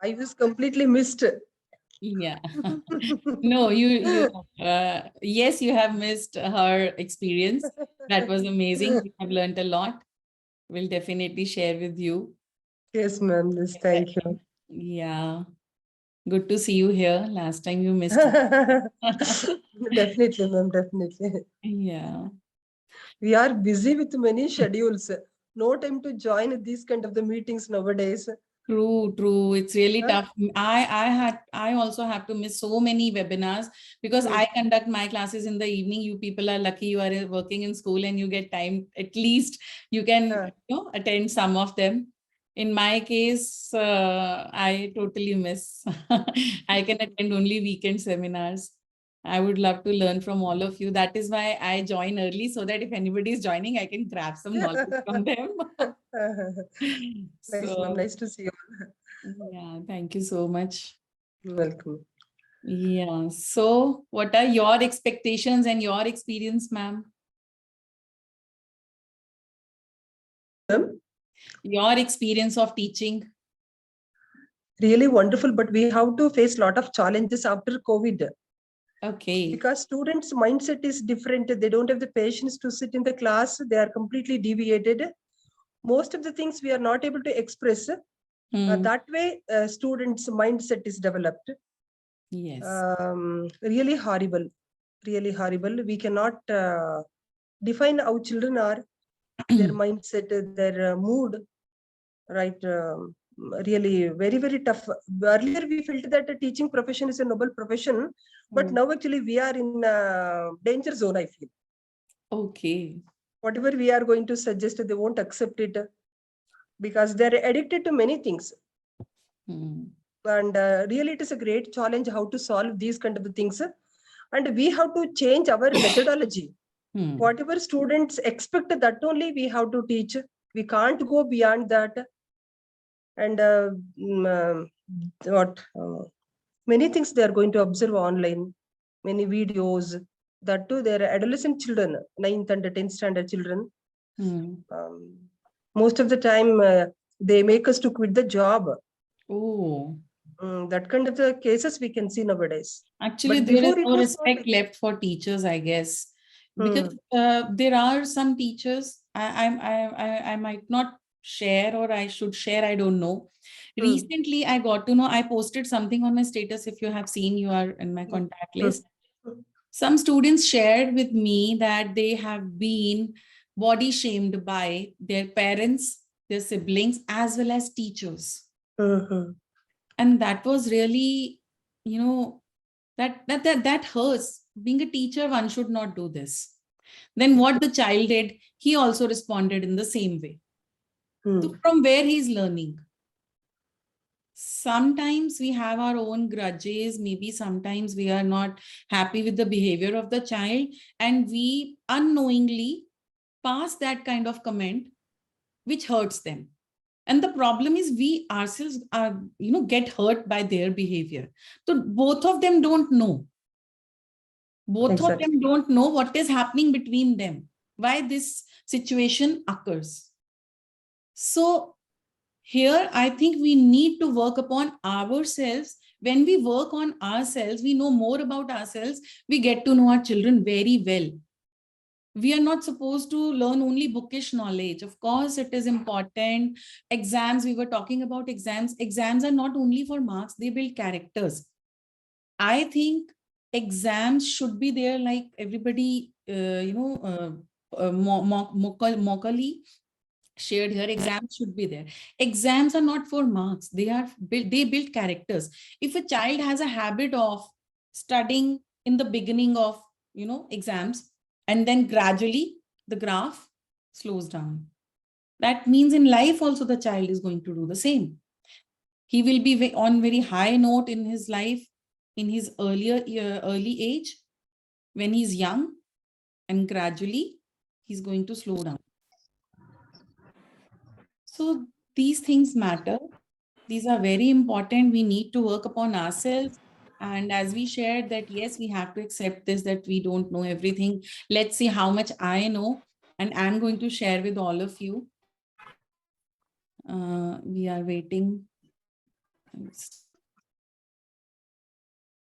I was completely missed. Yeah. No, yes, you have missed her experience. That was amazing. We have learned a lot. We'll definitely share with you. Yes, ma'am. Yes, thank you. Yeah. Good to see you here. Last time you missed it. Definitely, ma'am. Definitely. Yeah. We are busy with many schedules. No time to join these kind of the meetings nowadays. True, true. It's really Huh? tough. I also have to miss so many webinars because Hmm. I conduct my classes in the evening. You people are lucky you are working in school and you get time. At least you can, Huh. attend some of them. In my case, I totally miss. I can attend only weekend seminars. I would love to learn from all of you. That is why I join early so that if anybody is joining, I can grab some knowledge from them. Nice, ma'am. So Nice to see you. yeah, thank you so much. Welcome. Yeah. So, what are your expectations and your experience, ma'am? Ma'am, Your experience of teaching? really wonderful, but we have to face a lot of challenges after COVID Okay. because students' mindset is different. They don't have the patience to sit in the class. They are completely deviated. Most of the things we are not able to express. Hmm. That way, students' mindset is developed. Yes. Really horrible. Really horrible. We cannot define how children are, their mindset, their mood, right? Really very, very tough. Earlier, we felt that the teaching profession is a noble profession, but Hmm. now actually we are in danger zone, I feel. Okay. Whatever we are going to suggest, they won't accept it because they're addicted to many things. Hmm. And really, it is a great challenge how to solve these kind of things. And we have to change our methodology. Hmm. Whatever students expect, that only we have to teach. We can't go beyond that. And what many things they are going to observe online, many videos. That too, they are adolescent children, 9th and 10th standard children. Hmm. Most of the time, they make us to quit the job. Oh, That kind of the cases we can see nowadays. actually, But there is before it no was not respect like that. left for teachers, I guess, because Hmm. there are some teachers. I might not share, or I should share. I don't know. Hmm. Recently, I got to know. I posted something on my status. If you have seen, you are in my Hmm. contact Hmm. list. Some students shared with me that they have been body shamed by their parents, their siblings, as well as teachers. Hmm. And that was really, you know, that hurts. Being a teacher, one should not do this. Then what the child did, he also responded in the same way. So Hmm. from where he's learning. Sometimes we have our own grudges, maybe sometimes we are not happy with the behavior of the child, and we unknowingly pass that kind of comment which hurts them. And the problem is we ourselves are, get hurt by their behavior. So both of them don't know. Both of Exactly. them don't know what is happening between them, why this situation occurs. So here, I think we need to work upon ourselves. When we work on ourselves, we know more about ourselves, we get to know our children very well. We are not supposed to learn only bookish knowledge. Of course, it is important. Exams, we were talking about exams. Exams are not only for marks, they build characters. I think exams should be there, like everybody, mockily shared here. Exams should be there. Exams are not for marks. They build characters. If a child has a habit of studying in the beginning of, exams, and then gradually the graph slows down, that means in life also the child is going to do the same. He will be on very high note in his life, in his early age, when he's young, and gradually he's going to slow down. So these things matter. These are very important. We need to work upon ourselves. And as we shared that, yes, we have to accept this, that we don't know everything. Let's see how much I know. And I'm going to share with all of you. We are waiting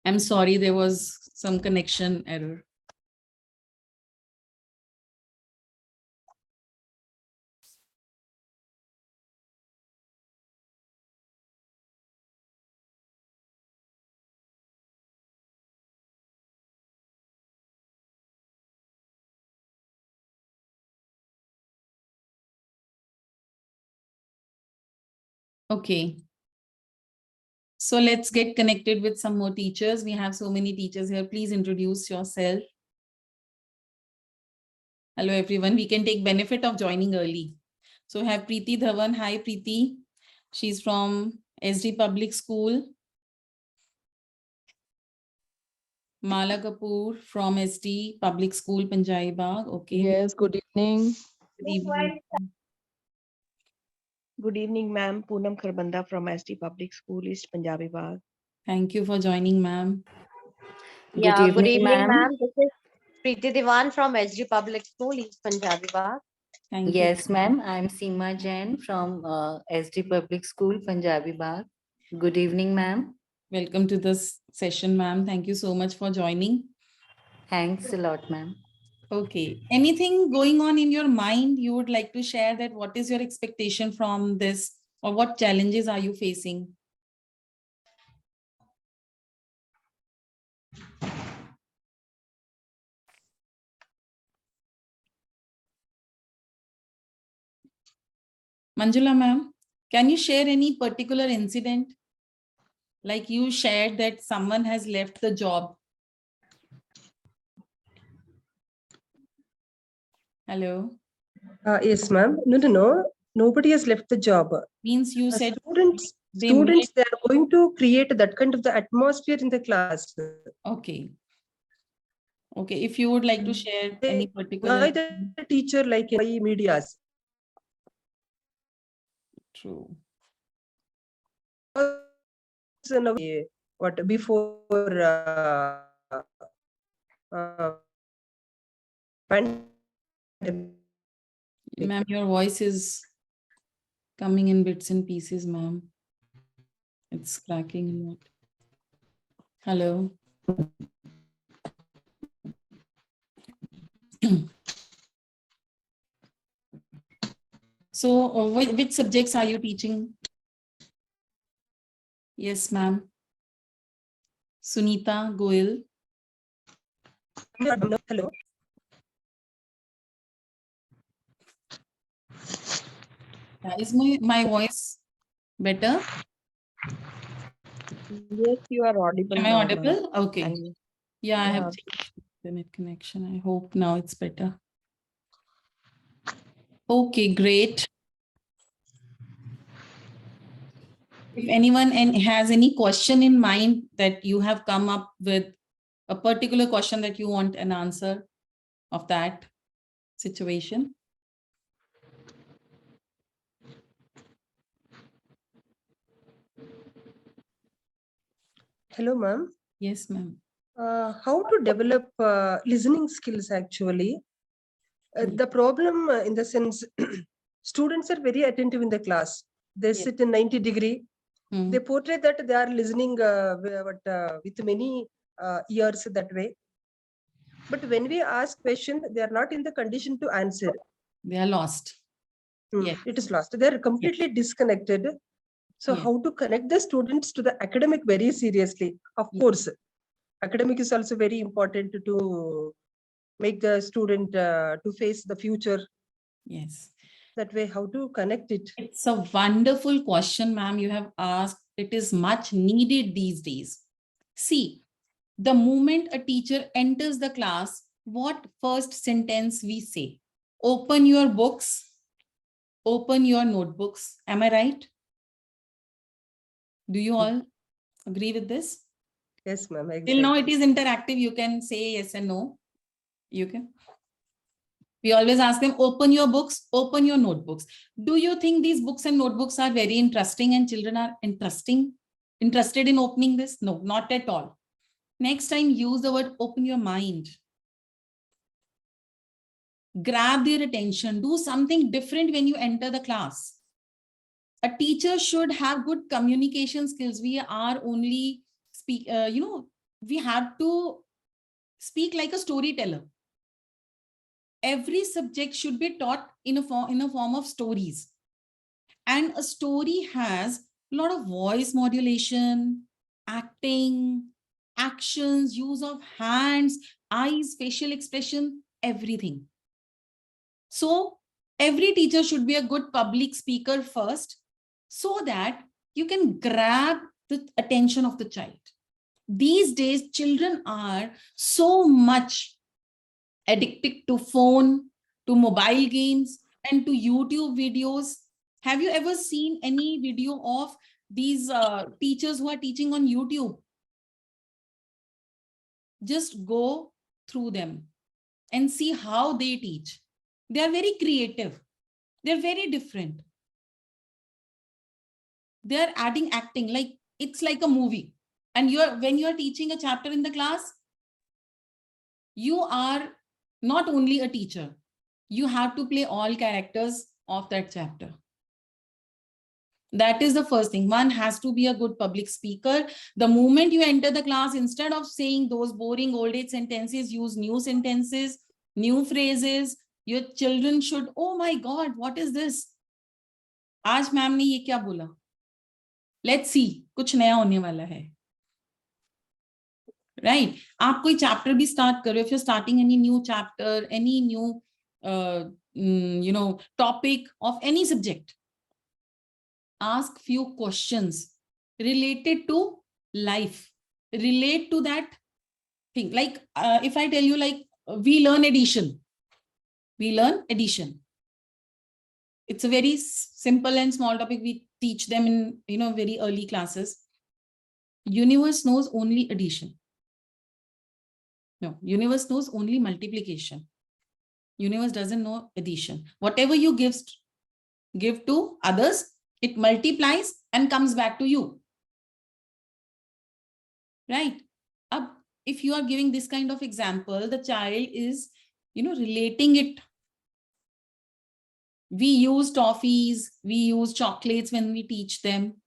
I'm sorry, there was some connection error. Okay. So let's get connected with some more teachers. We have so many teachers here. Please introduce yourself. Hello, everyone. We can take benefit of joining early. So we have Preeti Dhawan. Hi, Preeti. She's from SD Public School. Mala Kapoor from SD Public School, Panjai Bagh. Okay. Yes, good evening. Good evening. Good evening, ma'am. Poonam Kharbanda from SD Public School, East Punjabi Bagh. Thank you for joining, ma'am. Yeah, good evening, ma'am. ma'am. This is Preeti Diwan from SG Public School, East Punjabi Bagh. Thank you. Yes, ma'am. I'm Seema Jain from SD Public School, Punjabi Bagh. Good evening, ma'am. Welcome to this session, ma'am. Thank you so much for joining. Thanks a lot, ma'am. Okay. Anything going on in your mind you would like to share, that what is your expectation from this, or what challenges are you facing? Manjula ma'am, can you share any particular incident? Like you shared that someone has left the job. Hello. Yes, ma'am. No. Nobody has left the job. Means you said Students, they they are going to create that kind of the atmosphere in the class. Okay. Okay. If you would like to share any particular. Why the teacher like medias? True. What before pandemic? Ma'am, your voice is coming in bits and pieces, ma'am. It's cracking a lot. Hello. So, which subjects are you teaching? Yes, ma'am. Sunita Goyal. Hello. Is my voice better? Yes, you are audible. Am I now, audible? ma'am. Okay. And Yeah, I have yeah. changed the internet connection. I hope now it's better. Okay, great. If anyone has any question in mind that you have come up with, a particular question that you want an answer of that situation. Hello, ma'am. Yes, ma'am. How to develop listening skills actually? The problem in the sense, students are very attentive in the class. They sit in 90 degree. They portray that they are listening with many ears that way. But when we ask question, they are not in the condition to answer. They are lost. Yes. It is lost. They are completely disconnected. So how to connect the students to the academic very seriously? Of course, academic is also very important to make the student to face the future. Yes. That way, how to connect it? It's a wonderful question, ma'am, you have asked. It is much needed these days. See, the moment a teacher enters the class, what first sentence we say? Open your books, open your notebooks. Am I right? Do you all agree with this? Yes, ma'am. Exactly. Till now it is interactive. You can say yes and no. You can. We always ask them, open your books, open your notebooks. Do you think these books and notebooks are very interesting and children are interested in opening this? No, not at all. Next time, use the word open your mind. Grab their attention. Do something different when you enter the class. a teacher should have good communication skills. We are only we have to speak like a storyteller. Every subject should be taught in a form of stories. And a story has a lot of voice modulation, acting, actions, use of hands, eyes, facial expression, everything. So every teacher should be a good public speaker first, so that you can grab the attention of the child. These days, children are so much addicted to phone, to mobile games, and to YouTube videos. Have you ever seen any video of these teachers who are teaching on YouTube? Just go through them and see how they teach. They are very creative. They're very different. They're adding acting, like it's like a movie. And when you're teaching a chapter in the class, you are not only a teacher, you have to play all characters of that chapter. That is the first thing. One has to be a good public speaker. The moment you enter the class, instead of saying those boring old age sentences, use new sentences, new phrases. Your children should, oh my God, what is this? आज ma'am ने ये क्या बोला? Let's see, कुछ नया होने वाला है. Right? आप कोई chapter भी start करो. If you're starting any new chapter, any new topic of any subject, ask few questions related to life, relate to that thing. Like if I tell you, like, we learn addition. It's a very simple and small topic. We teach them in very early classes. Universe knows only addition. No, universe knows only multiplication. Universe doesn't know addition. Whatever you give to others, it multiplies and comes back to you. Right? If you are giving this kind of example, the child is, relating it. We use toffees, we use chocolates when we teach them.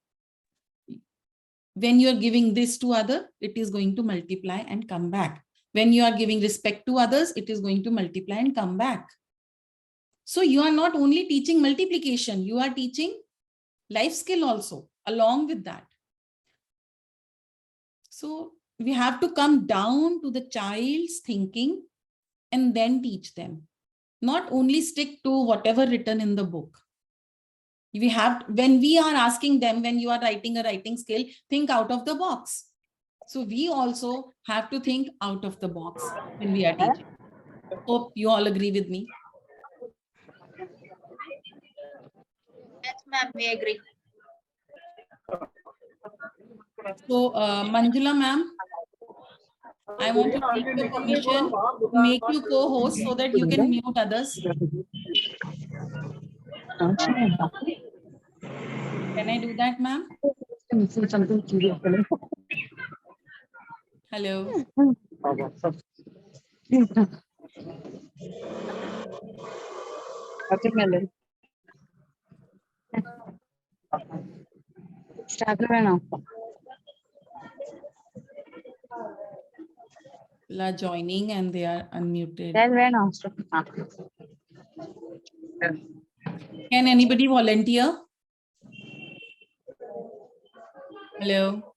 When you are giving this to other, it is going to multiply and come back. When you are giving respect to others, it is going to multiply and come back. So you are not only teaching multiplication, you are teaching life skill also along with that. So we have to come down to the child's thinking and then teach them. Not only stick to whatever written in the book. When we are asking them, when you are writing a writing skill, think out of the box. So we also have to think out of the box when we are teaching. Hope you all agree with me. Yes, ma'am, we agree. So Manjula ma'am, I want to take your permission to make you co-host so that you can mute others. Can I do that, ma'am? Hello. La joining and they are unmuted. Can anybody volunteer? Hello.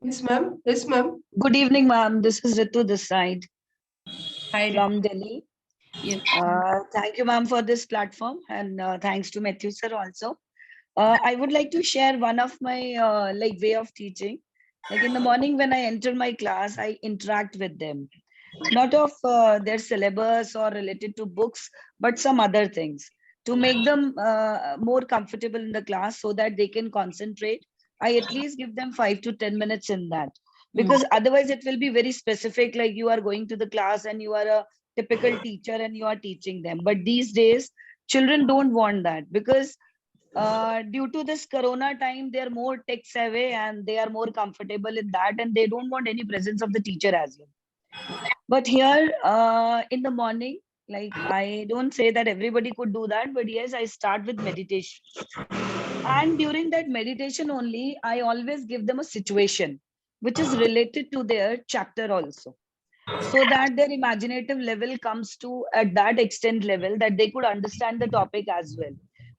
Yes, ma'am. Yes, ma'am. Good evening, ma'am. This is Ritu this side Hi. from Delhi. Yes. Thank you, ma'am, for this platform, and thanks to Matthew sir also. I would like to share one of my way of teaching. Like in the morning when I enter my class, I interact with them, not of their syllabus or related to books, but some other things to make them more comfortable in the class so that they can concentrate. I at least give them 5 to 10 minutes in that, because otherwise it will be very specific, like you are going to the class and you are a typical teacher and you are teaching them. But these days, children don't want that, because due to this corona time, they are more tech savvy and they are more comfortable in that, and they don't want any presence of the teacher as well. But here in the morning, Like, I don't say that everybody could do that, but yes, I start with meditation. And during that meditation only, I always give them a situation which is related to their chapter also, so that their imaginative level comes to at that extent level that they could understand the topic as well.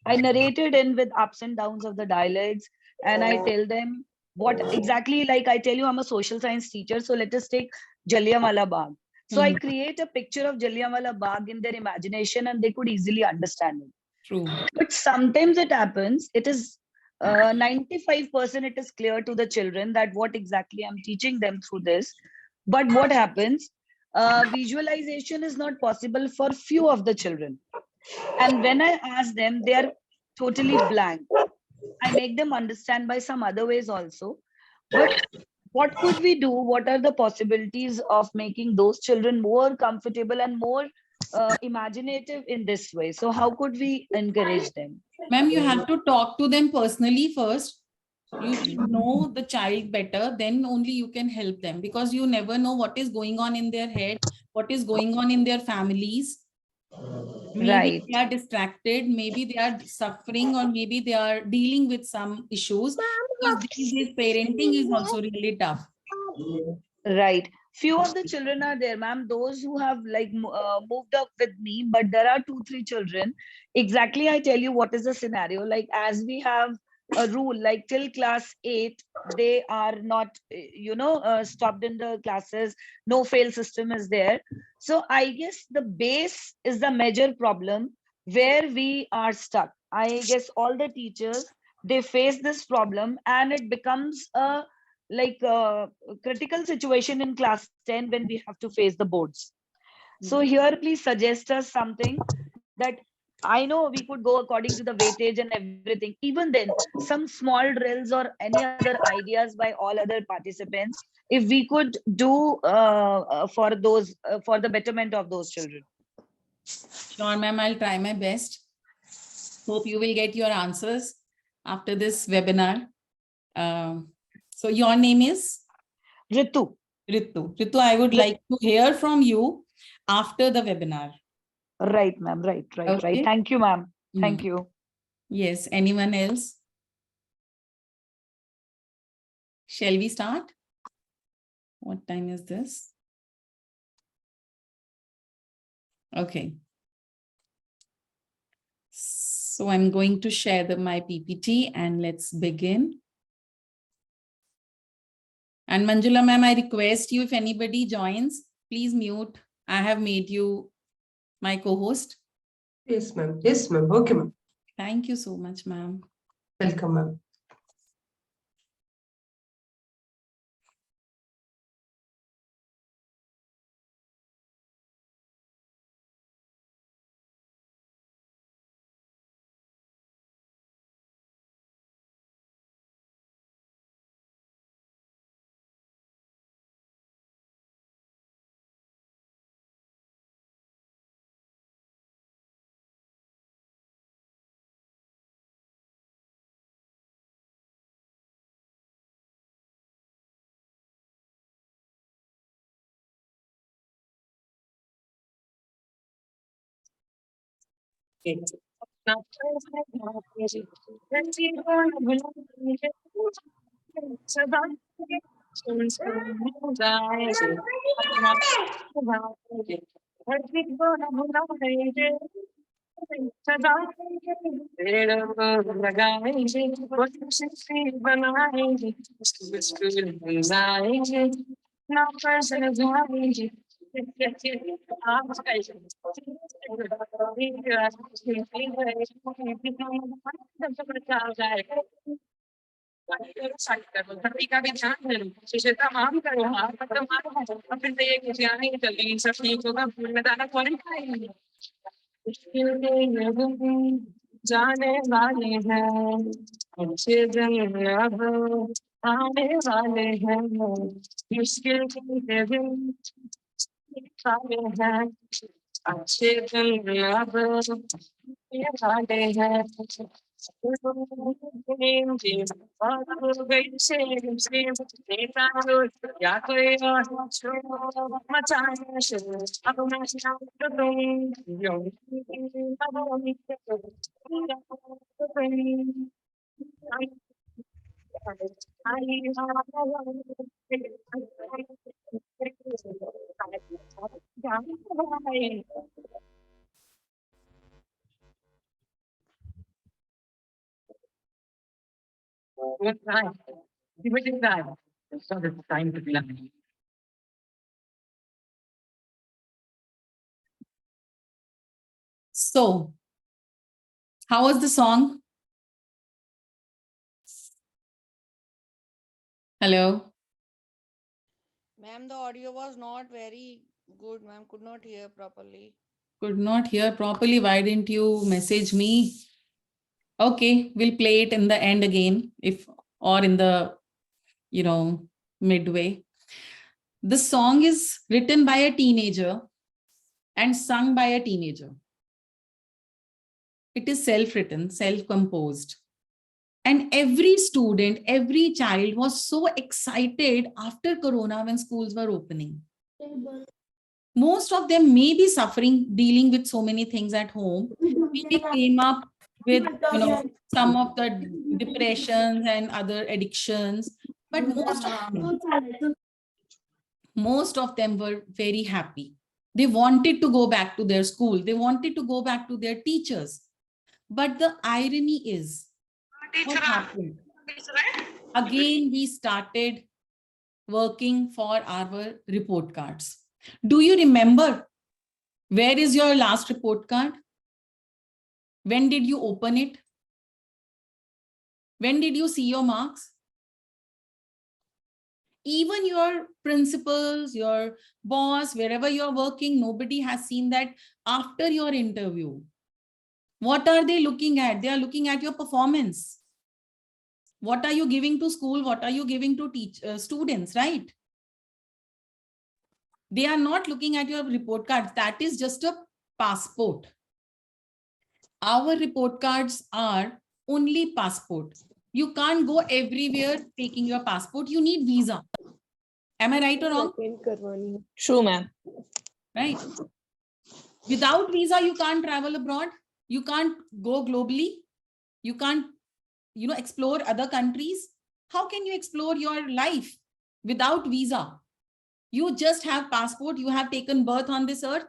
I narrated in with ups and downs of the dialects, and I tell them what exactly, like I tell you, I'm a social science teacher. So let us take Jallianwala Bagh. So I Mhm. create a picture of Jallianwala Bagh in their imagination and they could easily understand it. True. But sometimes it happens, it is 95% it is clear to the children that what exactly I'm teaching them through this. But what happens, visualization is not possible for few of the children, and when I ask them, they are totally blank. I make them understand by some other ways also. But what could we do? What are the possibilities of making those children more comfortable and more imaginative in this way? So how could we encourage them? Ma'am, you have to talk to them personally first. You should know the child better, then only you can help them, because you never know what is going on in their head, what is going on in their families. Maybe Right. they are distracted, maybe they are suffering, or maybe they are dealing with some issues, because these days parenting is also really tough. Right. Few of the children are there, ma'am, those who have like moved up with me, but there are 2, 3 children. Exactly, I tell you what is the scenario. Like, as we have a rule, like till class 8, they are not, stopped in the classes. No fail system is there. So I guess the base is the major problem where we are stuck. I guess all the teachers, they face this problem, and it becomes a like critical situation in class 10 when we have to face the boards. So here, please suggest us something that I know we could go according to the weightage and everything. Even then, some small drills or any other ideas by all other participants, if we could do for those, for the betterment of those children. Sure, ma'am, I'll try my best. Hope you will get your answers after this webinar. So your name is? Ritu. Ritu. Ritu, I would like to hear from you after the webinar. Right, ma'am. Right. Okay. Thank you, ma'am. Thank Mm. you. Yes. Anyone else? Shall we start? What time is this? Okay. So I'm going to share my PPT and let's begin. And Manjula ma'am, I request you, if anybody joins, please mute. I have made you my co-host. Yes, ma'am. Yes, ma'am. Okay, ma'am. Thank you so much, ma'am. Welcome, ma'am. जाने वाले हैं अच्छे दिन अब आने वाले हैं मुश्किल के दिन आने हैं अच्छे दिन अब ये वाले हैं बात हो गई से नेता या कोई और छोड़ो मचाने से अब मैं शांत तुम यूं time to plan. So, how was the song? Hello. Ma'am, the audio was not very good. Ma'am, could not hear properly. Could not hear properly. Why didn't you message me? Okay, we'll play it in the end again, if or in the midway. The song is written by a teenager and sung by a teenager. It is self-written, self-composed. And every student, every child was so excited after Corona when schools were opening. Most of them may be suffering, dealing with so many things at home. Maybe came up with some of the depressions and other addictions, but most of them were very happy. They wanted to go back to their school. They wanted to go back to their teachers. But the irony is, what happened? Again, we started working for our report cards. Do you remember where is your last report card? When did you open it? When did you see your marks? Even your principals, your boss, wherever you're working, nobody has seen that after your interview. What are they looking at? They are looking at your performance. What are you giving to school? What are you giving to students, right? They are not looking at your report cards. That is just a passport. Our report cards are only passport. You can't go everywhere taking your passport. You need visa. Am I right or wrong? True, ma'am. Right. Without visa, you can't travel abroad. You can't go globally. You can't, explore other countries. How can you explore your life without visa? You just have passport. You have taken birth on this earth.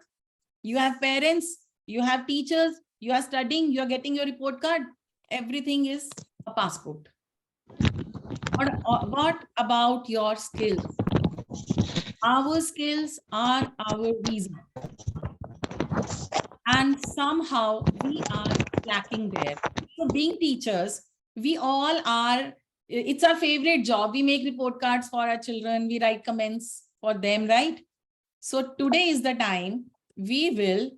You have parents. You have teachers. You are studying. You are getting your report card. Everything is a passport. What about your skills? Our skills are our visa. And somehow we are lacking there. So being teachers, we all are, it's our favorite job. We make report cards for our children. We write comments for them, right? So today is the time we will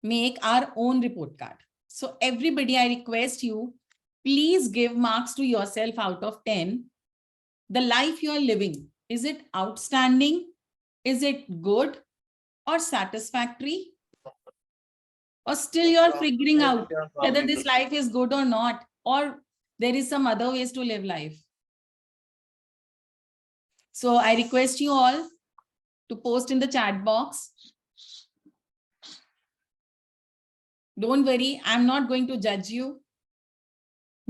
make our own report card. So everybody, I request you, please give marks to yourself out of 10. The life you are living, is it outstanding? Is it good or satisfactory? Or still you're figuring out whether this life is good or not, or there is some other ways to live life. So I request you all to post in the chat box. Don't worry, I'm not going to judge you.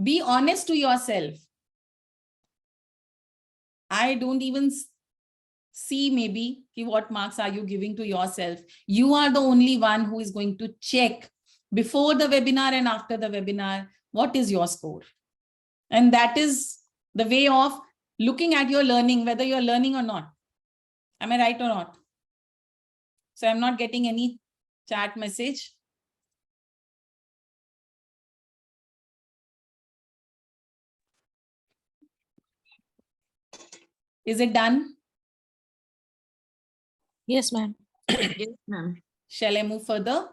Be honest to yourself. I don't even see maybe what marks are you giving to yourself. You are the only one who is going to check before the webinar and after the webinar, what is your score? And that is the way of looking at your learning, whether you're learning or not. Am I right or not? So I'm not getting any chat message. Is it done? Yes, ma'am. Yes, ma'am. Shall I move further?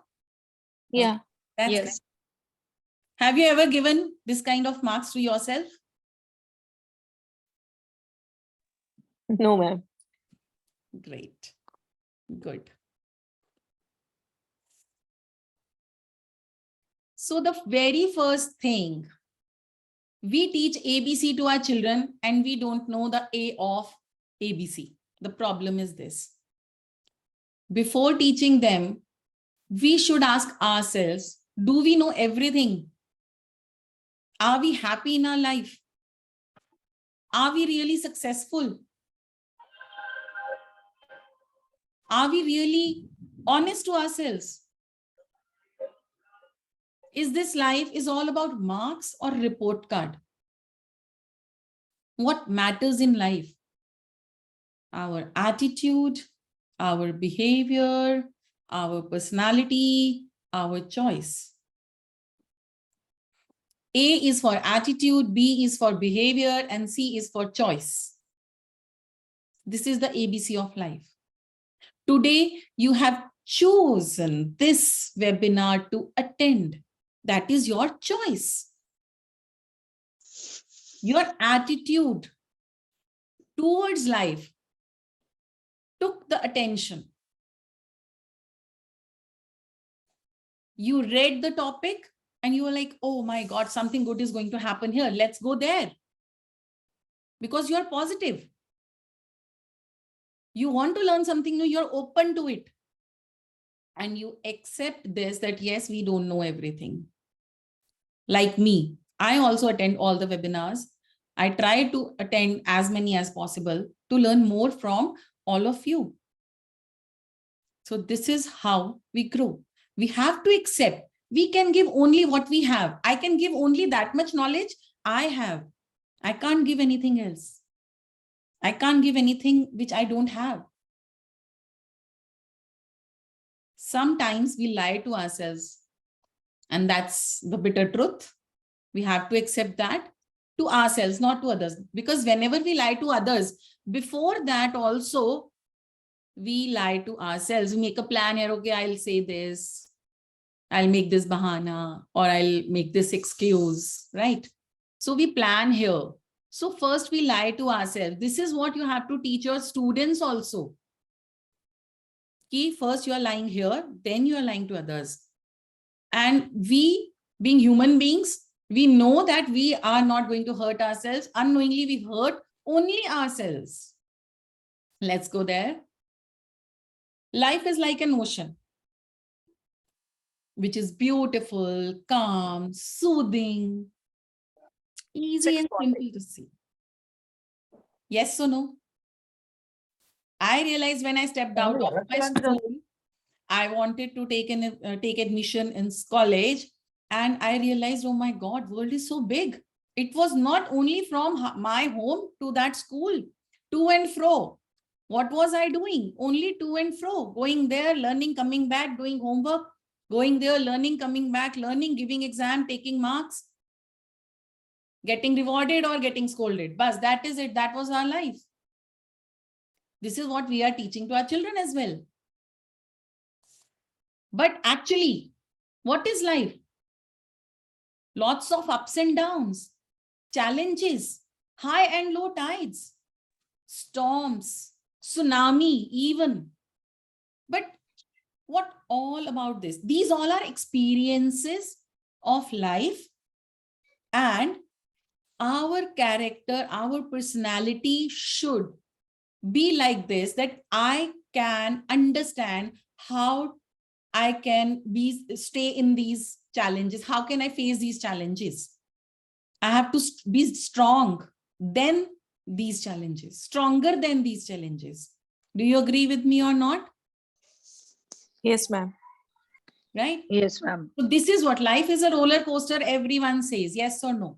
Yeah. That's Yes. great. Have you ever given this kind of marks to yourself? No, ma'am. Great. Good. So the very first thing, we teach ABC to our children and we don't know the A of ABC. The problem is this. Before teaching them, we should ask ourselves, do we know everything? Are we happy in our life? Are we really successful? Are we really honest to ourselves? Is this life is all about marks or report card? What matters in life? Our attitude, our behavior, our personality, our choice. A is for attitude, B is for behavior, and C is for choice. This is the ABC of life. Today, you have chosen this webinar to attend. That is your choice. Your attitude towards life took the attention. You read the topic and you were like, oh my God, something good is going to happen here. Let's go there. Because you're positive. You want to learn something new, you're open to it. And you accept this, that yes, we don't know everything. Like me, I also attend all the webinars. I try to attend as many as possible to learn more from all of you. So this is how we grow. We have to accept we can give only what we have. I can give only that much knowledge I have. I can't give anything else. I can't give anything which I don't have. Sometimes we lie to ourselves, and that's the bitter truth. We have to accept that to ourselves, not to others. Because whenever we lie to others, before that also, we lie to ourselves. We make a plan here, okay, I'll say this, I'll make this bahana, or I'll make this excuse, right? So we plan here. So first we lie to ourselves. This is what you have to teach your students also. First you are lying here, then you are lying to others. And we, being human beings, we know that we are not going to hurt ourselves. Unknowingly, we hurt only ourselves. Let's go there. Life is like an ocean, which is beautiful, calm, soothing, easy and simple to see. Yes or no? I realized when I stepped out of my school, I wanted to take admission in college, and I realized, oh my God, world is so big. It was not only from my home to that school, to and fro. What was I doing? Only to and fro, going there, learning, coming back, doing homework, going there, learning, coming back, learning, giving exam, taking marks, getting rewarded or getting scolded. But that is it. That was our life. This is what we are teaching to our children as well. But actually, what is life? Lots of ups and downs, challenges, high and low tides, storms, tsunami even. But what all about this? These all are experiences of life, and our character, our personality should be like this, that I can understand how I can stay in these challenges. How can I face these challenges? I have to be strong than these challenges, stronger than these challenges. Do you agree with me or not? Yes, ma'am. Right? Yes, ma'am. So this is what life is, a roller coaster. Everyone says yes or no.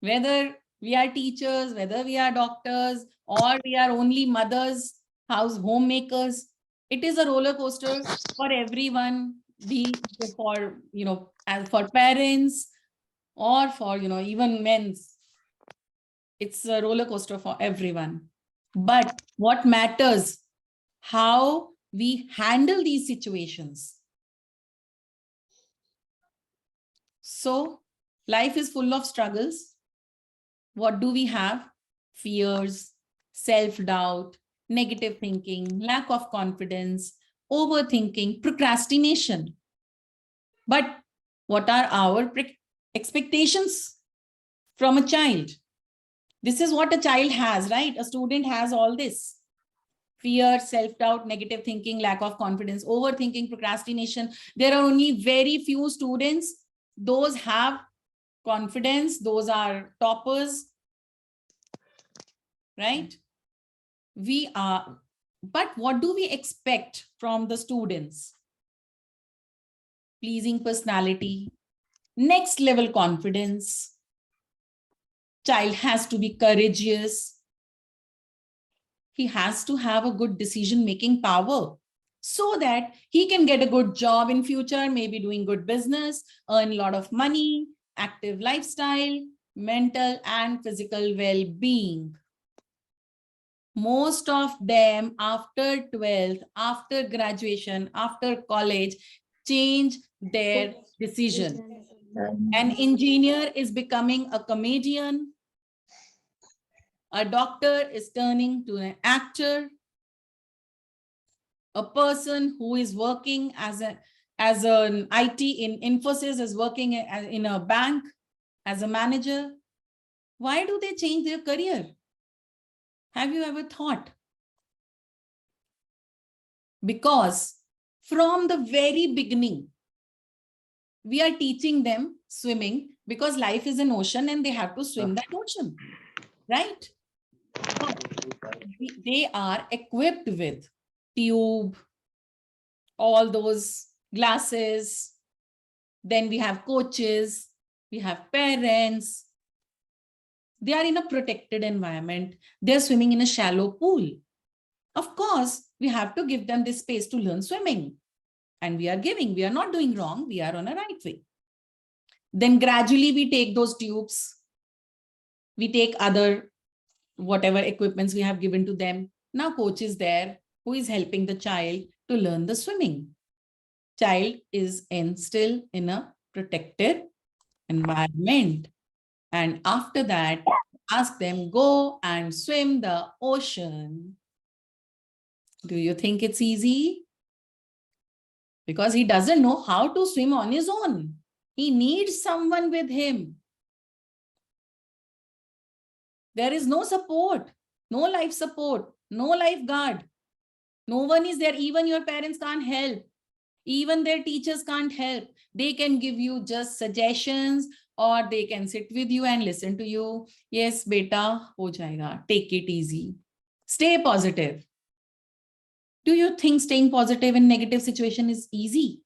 Whether we are teachers, whether we are doctors, or we are only mothers, homemakers, it is a roller coaster for everyone, be for, as for parents or for, even men's. It's a roller coaster for everyone. But what matters, how we handle these situations. So life is full of struggles. What do we have? Fears, self-doubt, negative thinking, lack of confidence, overthinking, procrastination. But What are our expectations from a child? This is what a child has, right? A student has all this. Fear, self-doubt, negative thinking, lack of confidence, overthinking, procrastination. There are only very few students. Those have confidence. Those are toppers, right? But what do we expect from the students? Pleasing personality, next level confidence. Child has to be courageous. He has to have a good decision-making power so that he can get a good job in future, maybe doing good business, earn a lot of money, active lifestyle, mental and physical well-being. Most of them after 12th, after graduation, after college, change their decision. An engineer is becoming a comedian. A doctor is turning to an actor. A person who is working as an IT in Infosys is working in a bank as a manager. Why do they change their career? Have you ever thought? Because from the very beginning, we are teaching them swimming because life is an ocean and they have to swim that ocean, right? They are equipped with tube, all those glasses. Then we have coaches, we have parents. They are in a protected environment. They're swimming in a shallow pool. Of course, we have to give them this space to learn swimming. And we are giving, we are not doing wrong, we are on a right way. Then gradually we take those tubes, we take other whatever equipments we have given to them. Now coach is there who is helping the child to learn the swimming. Child is still in a protected environment. And after that, ask them, go and swim the ocean. Do you think it's easy? Because he doesn't know how to swim on his own. He needs someone with him. There is no support, no life support, no lifeguard. No one is there. Even your parents can't help. Even their teachers can't help. They can give you just suggestions or they can sit with you and listen to you. Yes, beta, ho jayega. Take it easy. Stay positive. Do you think staying positive in negative situation is easy?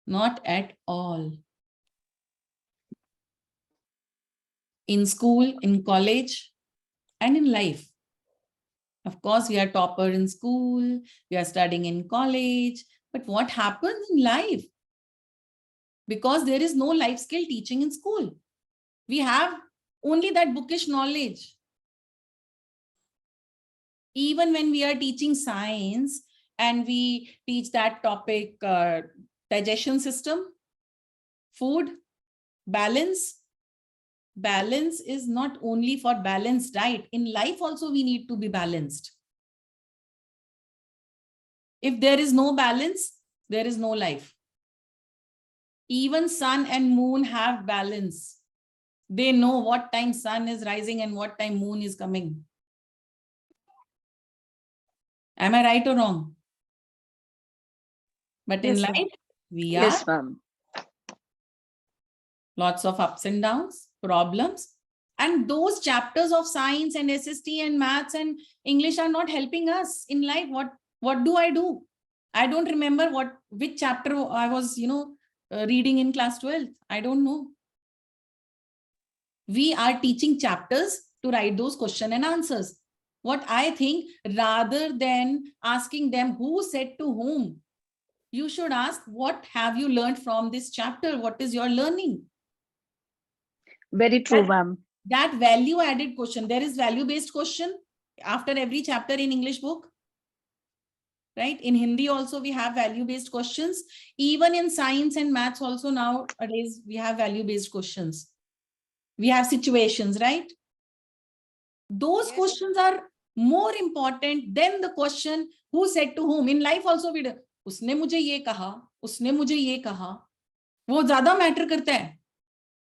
Not at all. In school, in college, and in life. Of course, we are topper in school, we are studying in college, but what happens in life? Because there is no life skill teaching in school. We have only that bookish knowledge. Even when we are teaching science and we teach that topic, digestion system, food, balance. Balance is not only for balanced diet. In life also we need to be balanced. If there is no balance, there is no life. Even sun and moon have balance. They know what time sun is rising and what time moon is coming. Am I right or wrong? But in Yes, life, we are Yes, ma'am. lots of ups and downs, problems. And those chapters of science and SST and maths and English are not helping us in life. What do? I don't remember which chapter I was, reading in class 12th. I don't know. We are teaching chapters to write those question and answers. What I think, rather than asking them who said to whom, you should ask, what have you learned from this chapter? What is your learning? Very true, ma'am. That value added question. There is value based question after every chapter in English book. Right? In Hindi also we have value based questions. Even in science and maths also nowadays we have value based questions. We have situations, right? Those questions are more important than the question who said to whom. In life also we do. Usne mujhe ye kaha, usne mujhe ye kaha. वो ज्यादा matter करता है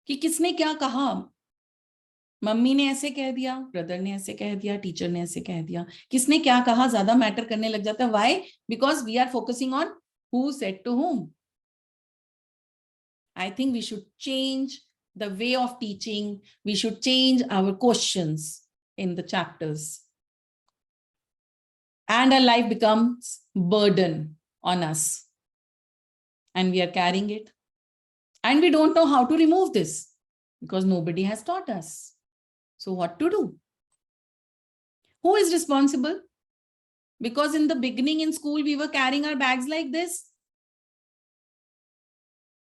कि किसने क्या कहा। Mummy ने ऐसे कह दिया, ब्रदर ने ऐसे कह दिया, टीचर ने ऐसे कह दिया, किसने क्या कहा ज्यादा मैटर करने लग जाता है। Why? Because we are focusing on who said to whom. I think we should change the way of teaching. We should change our questions in the chapters. And our life becomes burden on us. And we are carrying it. And we don't know how to remove this because nobody has taught us. So what to do? Who is responsible? Because in the beginning in school, we were carrying our bags like this.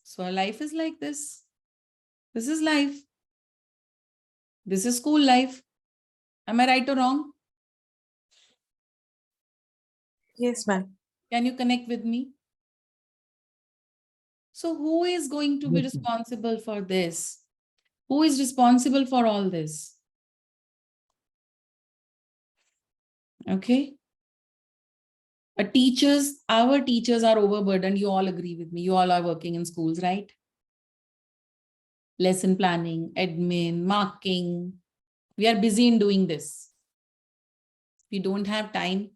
So our life is like this. This is life. This is school life. Am I right or wrong? Yes, ma'am. Can you connect with me? So who is going to be responsible for this? Who is responsible for all this? Okay. Our teachers are overburdened. You all agree with me. You all are working in schools, right? Lesson planning, admin, marking. We are busy in doing this. We don't have time.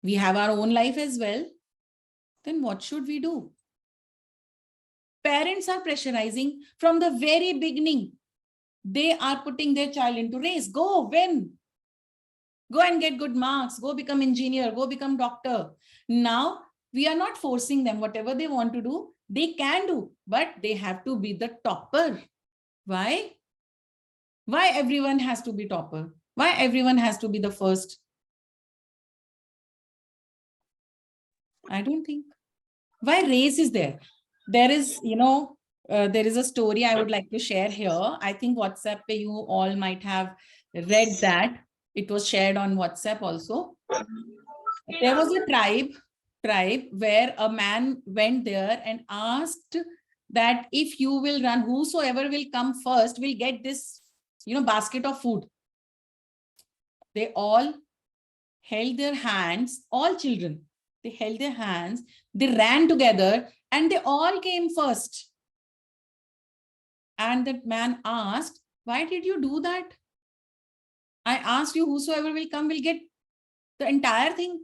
We have our own life as well. Then what should we do? Parents are pressurizing from the very beginning. They are putting their child into race. Go win. Go and get good marks. Go become engineer. Go become doctor. Now, we are not forcing them. Whatever they want to do, they can do. But they have to be the topper. Why? Why everyone has to be topper? Why everyone has to be the first? I don't think. Why race is there? There is, there is a story I would like to share here. I think WhatsApp, you all might have read that. It was shared on WhatsApp also. There was a tribe where a man went there and asked that if you will run, whosoever will come first will get this, basket of food. They all held their hands, all children, they held their hands, they ran together and they all came first. And that man asked, why did you do that? I asked you, whosoever will come will get the entire thing.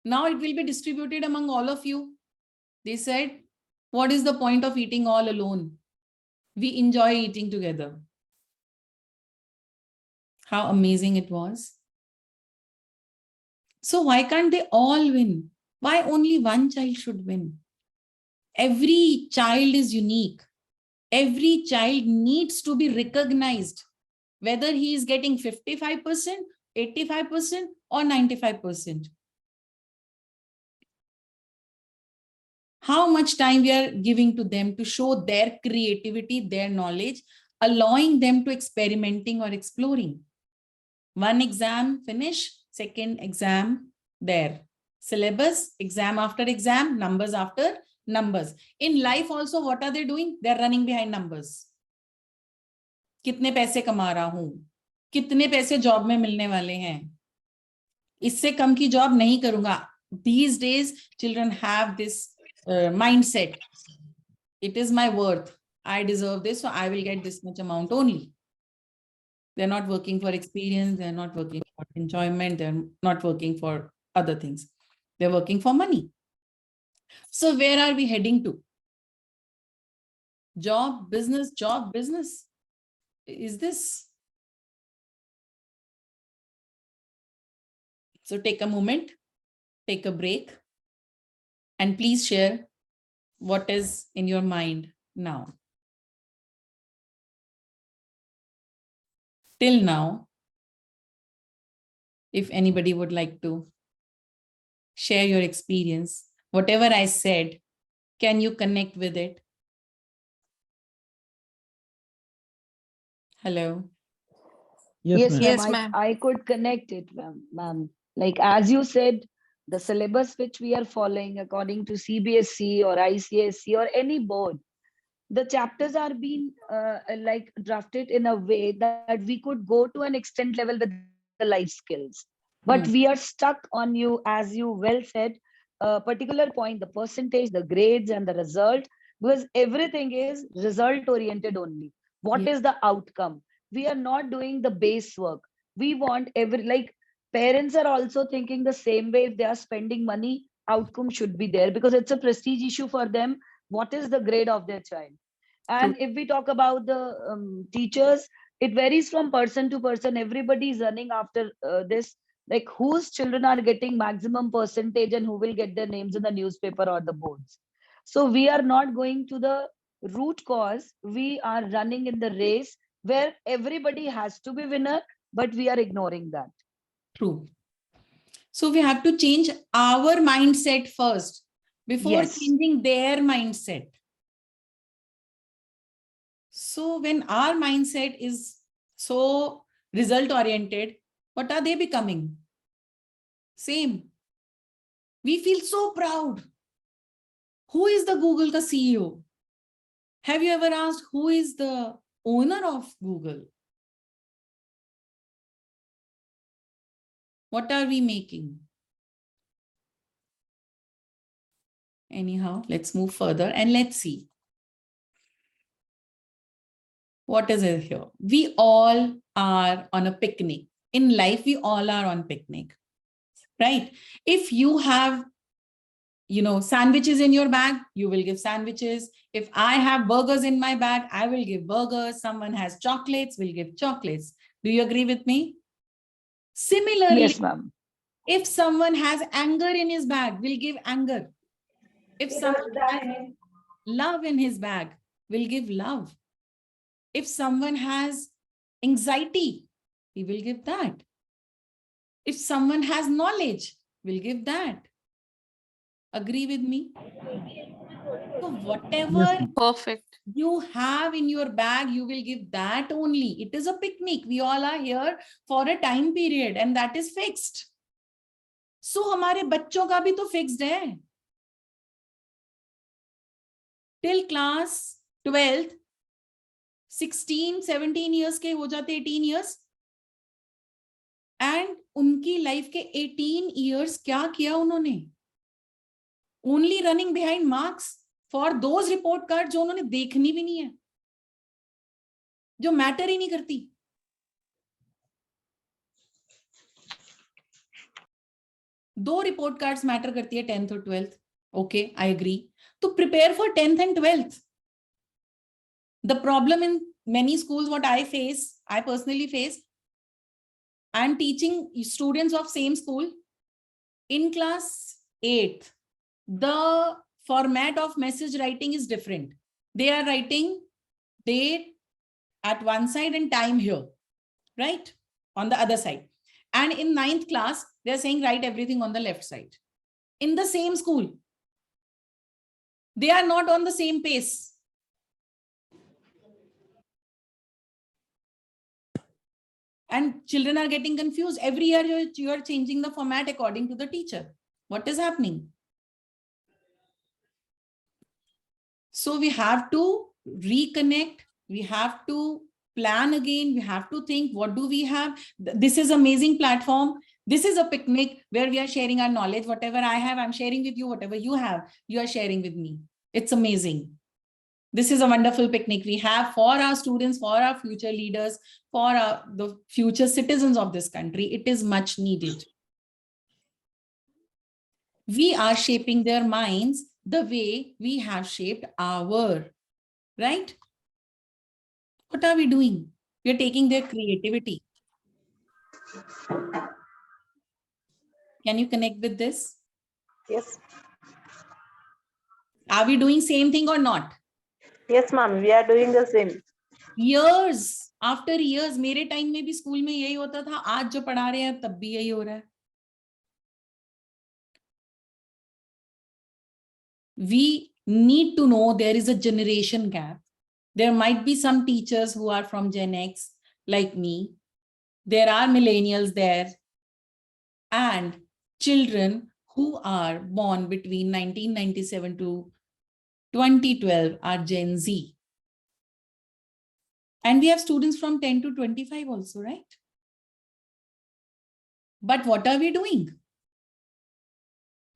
Now it will be distributed among all of you. They said, what is the point of eating all alone? We enjoy eating together. How amazing it was. So why can't they all win? Why only one child should win? Every child is unique. Every child needs to be recognized, whether he is getting 55%, 85%, or 95%. How much time we are giving to them to show their creativity, their knowledge, allowing them to experimenting or exploring. One exam finish, second exam there. Syllabus, exam after exam, numbers after numbers. In life also, what are they doing? They're running behind numbers. कितने पैसे कमा रहा हूं, कितने पैसे job में मिलने वाले हैं, इससे कम की जॉब नहीं करूंगा. These days, children have this mindset. It is my worth. I deserve this, so I will get this much amount only. They're not working for experience. They're not working for enjoyment. They're not working for other things. They're working for money. So where are we heading to? Job, business, job, business. Is this? So take a moment, take a break, and please share what is in your mind now. Till now, if anybody would like to share your experience, whatever I said, can you connect with it? Hello. Yes, ma'am. Yes, ma'am. I could connect it, ma'am. Like as you said, the syllabus which we are following according to CBSE or ICSE or any board, the chapters are being like drafted in a way that we could go to an extent level with the life skills. But we are stuck on, you, as you well said, particular point, the percentage, the grades, and the result, because everything is result oriented only. What Yeah. is the outcome? We are not doing the base work. We want like parents are also thinking the same way. If they are spending money, outcome should be there because it's a prestige issue for them. What is the grade of their child? And if we talk about the teachers, it varies from person to person. Everybody is running after this, like whose children are getting maximum percentage and who will get their names in the newspaper or the boards. So we are not going to the root cause. We are running in the race where everybody has to be winner, but we are ignoring that. True. So we have to change our mindset first before Yes. changing their mindset. So when our mindset is so result oriented, what are they becoming? Same. We feel so proud. Who is the Google ka CEO? Have you ever asked who is the owner of Google? What are we making? Anyhow, let's move further and let's see. What is it here? We all are on a picnic. In life, we all are on picnic, right? If you have, sandwiches in your bag, you will give sandwiches. If I have burgers in my bag, I will give burgers. Someone has chocolates, we'll give chocolates. Do you agree with me? Similarly, Yes, ma'am. if someone has anger in his bag, we'll give anger. If someone has love in his bag, we'll give love. If someone has anxiety, we will give that. If someone has knowledge, we'll give that. Agree with me? So whatever Perfect. you have in your bag, you will give that only. It is a picnic. We all are here for a time period and that is fixed. So हमारे बच्चों का भी तो fixed है. Till class 12th, 16, 17 years के हो जाते 18 years. And उनकी life के 18 years क्या किया उन्होंने? Only running behind marks for those report cards जो उन्होंने देखनी भी नहीं है, जो मैटर ही नहीं करती. दो रिपोर्ट कार्ड्स मैटर करती है 10th और 12th. Okay, I agree. To prepare for 10th and 12th. The problem in many schools, what I personally face, I'm teaching students of same school in class 8th. The format of message writing is different. They are writing date at one side and time here, right? On the other side. And in 9th class, they're saying write everything on the left side. In the same school, they are not on the same pace. And children are getting confused. Every year you are changing the format according to the teacher. What is happening? So we have to reconnect. We have to plan again. We have to think, what do we have? This is an amazing platform. This is a picnic where we are sharing our knowledge. Whatever I have, I'm sharing with you. Whatever you have, you are sharing with me. It's amazing. This is a wonderful picnic we have for our students, for our future leaders, for the future citizens of this country. It is much needed. We are shaping their minds the way we have shaped our, right? What are we doing? We are taking their creativity. Can you connect with this? Yes. Are we doing same thing or not? Yes, ma'am. We are doing the same. Years after years, मेरे time में भी school में यही होता था. आज जो पढ़ा रहे हैं तब भी यही हो रहा है. We need to know there is a generation gap. There might be some teachers who are from Gen X, like me. There are millennials there. And children who are born between 1997 to 2012 are Gen Z. And we have students from 10 to 25 also, right? But what are we doing?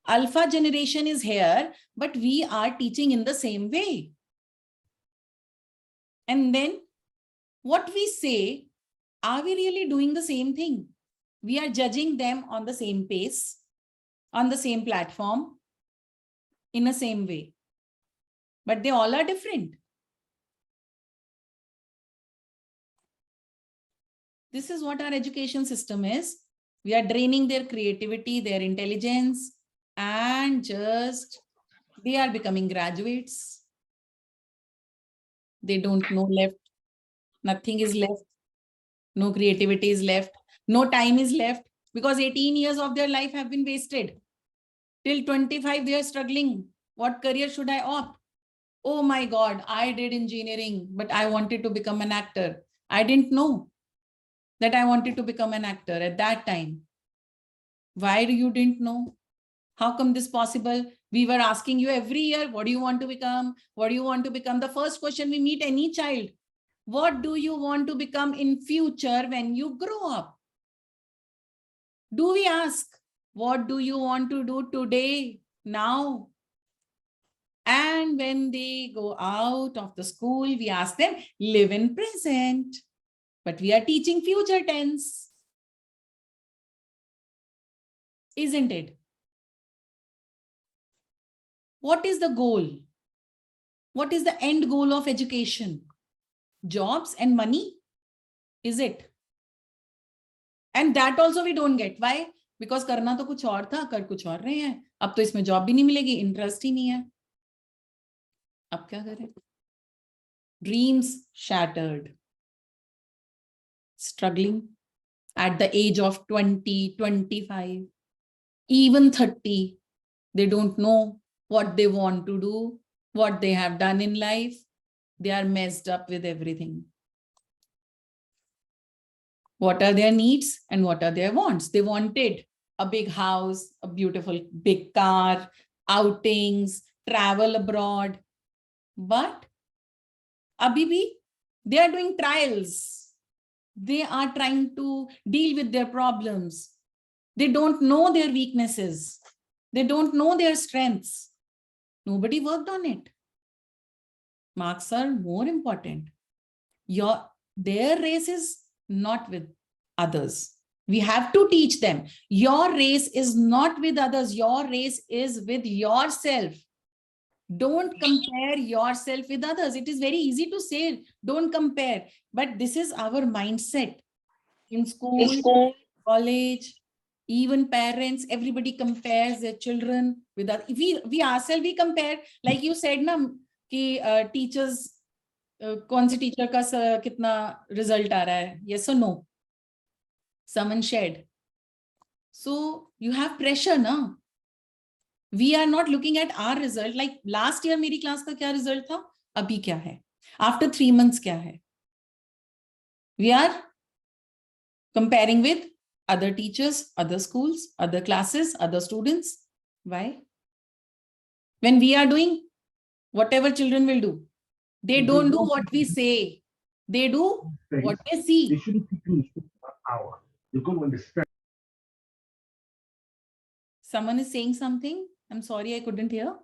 Alpha generation is here, but we are teaching in the same way. And then what we say, are we really doing the same thing? We are judging them on the same pace, on the same platform, in the same way. But they all are different. This is what our education system is. We are draining their creativity, their intelligence, and just they are becoming graduates. They don't know left. Nothing is left. No creativity is left. No time is left because 18 years of their life have been wasted. Till 25, they are struggling. What career should I opt? Oh my God, I did engineering, but I wanted to become an actor. I didn't know that I wanted to become an actor at that time. Why you didn't know? How come this possible? We were asking you every year, what do you want to become? What do you want to become? The first question we meet any child, what do you want to become in future when you grow up? Do we ask, what do you want to do today, now? And when they go out of the school, we ask them, live in present. But we are teaching future tense. Isn't it? What is the goal? What is the end goal of education? Jobs and money? Is it? And that also we don't get. Why? Because करना तो कुछ और था, कर कुछ और रहे हैं. अब तो इसमें जॉब भी नहीं मिलेगी, इंटरेस्ट ही नहीं है. अब क्या करें? Dreams shattered. Struggling at the age of 20, 25, even 30. They don't know what they want to do, what they have done in life. They are messed up with everything. What are their needs and what are their wants? They wanted a big house, a beautiful big car, outings, travel abroad. But abhi bhi, they are doing trials. They are trying to deal with their problems. They don't know their weaknesses. They don't know their strengths. Nobody worked on it. Marks are more important. Their race is not with others. We have to teach them. Your race is not with others. Your race is with yourself. Don't compare yourself with others. It is very easy to say, don't compare. But this is our mindset. In school, college, even parents, everybody compares their children with others. We ourselves, we compare. Like you said, na, कि teachers, कौन सी teacher का कितना result आ रहा है? Yes or no? Someone shared. So you have pressure, na? We are not looking at our result. Like last year, मेरी class का क्या result था? अभी क्या है? After 3 months क्या है? We are comparing with other teachers, other schools, other classes, other students. Why? When we are doing whatever children will do, they don't do what we say. They do what they see. They shouldn't keep you for 1 hour. You're going to understand. Someone is saying something. I'm sorry, I couldn't hear.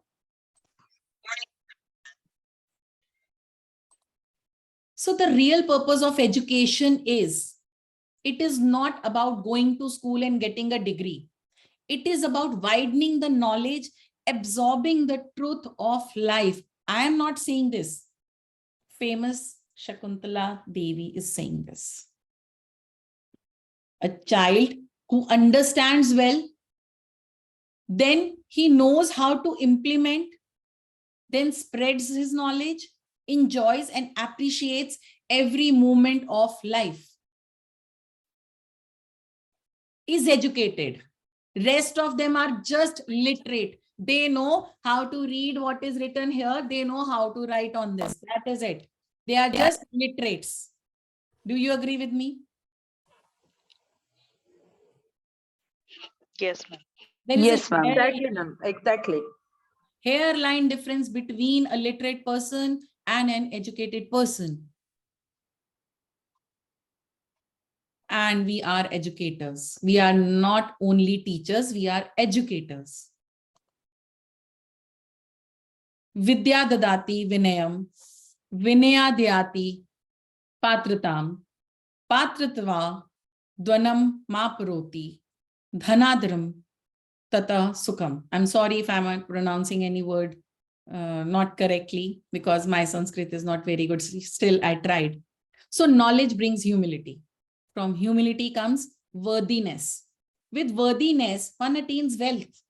So the real purpose of education is, it is not about going to school and getting a degree. It is about widening the knowledge, absorbing the truth of life. I am not saying this. Famous Shakuntala Devi is saying this. A child who understands well, then he knows how to implement, then spreads his knowledge, enjoys and appreciates every moment of life, is educated. Rest of them are just literate. They know how to read what is written here. They know how to write on this. That is it. They are just literates. Do you agree with me? Yes, ma'am. There is Yes, a ma'am. Exactly, ma'am. Exactly. hairline difference between a literate person and an educated person. And we are educators. We are not only teachers, we are educators. Vidya dadati vinayam, vinaya dhyati patratam, patratva dvanam maparoti, dhanadram tata sukham. I'm sorry if I'm pronouncing any word not correctly, because my Sanskrit is not very good. Still, I tried. So knowledge brings humility. From humility comes worthiness. With worthiness, one attains wealth.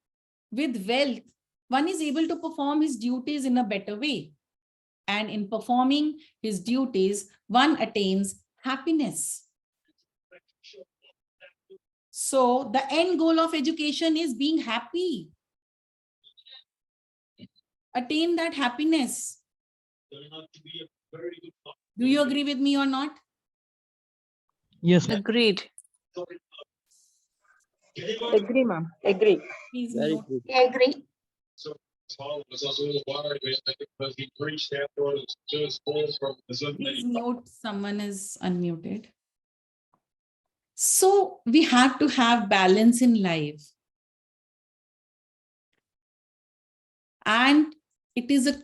With wealth, one is able to perform his duties in a better way. And in performing his duties, one attains happiness. So the end goal of education is being happy. Attain that happiness. Do you agree with me or not? Yes, ma'am. Agreed. Agree, ma'am. Agree. Please Very mute. good. I agree. Please mute. Someone is unmuted. So we have to have balance in life. And it is a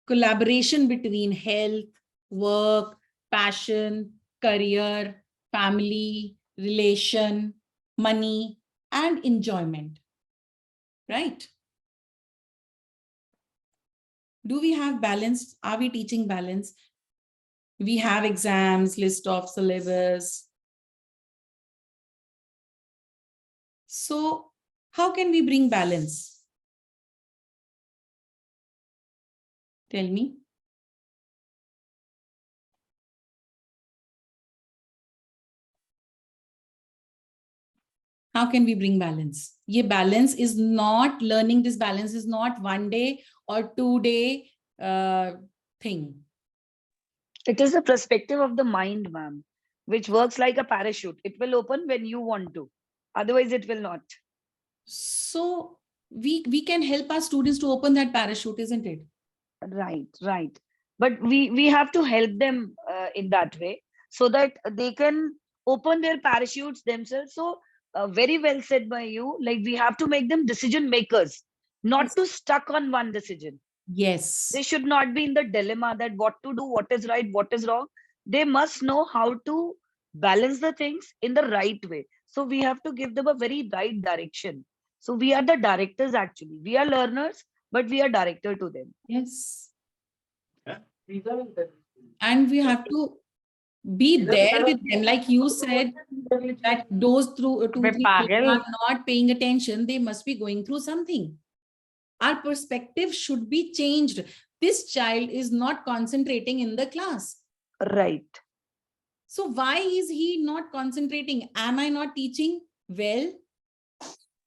collaboration between health, work, passion, career, family, relation, money, and enjoyment. Right? Do we have balance? Are we teaching balance? We have exams, list of syllabus. So how can we bring balance? Tell me. How can we bring balance? Ye balance is not learning. This balance is not 1 day or 2 day thing. It is a perspective of the mind, ma'am, which works like a parachute. It will open when you want to. Otherwise, it will not. So we can help our students to open that parachute, isn't it? Right, right. But we have to help them in that way so that they can open their parachutes themselves. So very well said by you. Like we have to make them decision makers, not to stuck on one decision. Yes. They should not be in the dilemma that what to do, what is right, what is wrong. They must know how to balance the things in the right way. So we have to give them a very right direction. So we are the directors actually. We are learners, but we are director to them. Yes. And we have to be there with them. Like you said, that those through 2, 3 people are not paying attention, they must be going through something. Our perspective should be changed. This child is not concentrating in the class. Right. So why is he not concentrating? Am I not teaching well?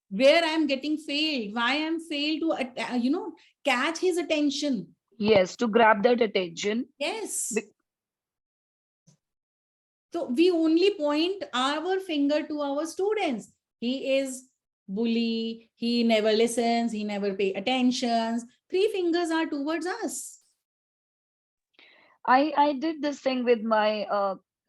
Where I'm getting failed? Why I'm failed to, catch his attention? Yes, to grab that attention. Yes. So we only point our finger to our students. He is bully, he never listens, he never pay attentions. 3 fingers are towards us. I did this thing with my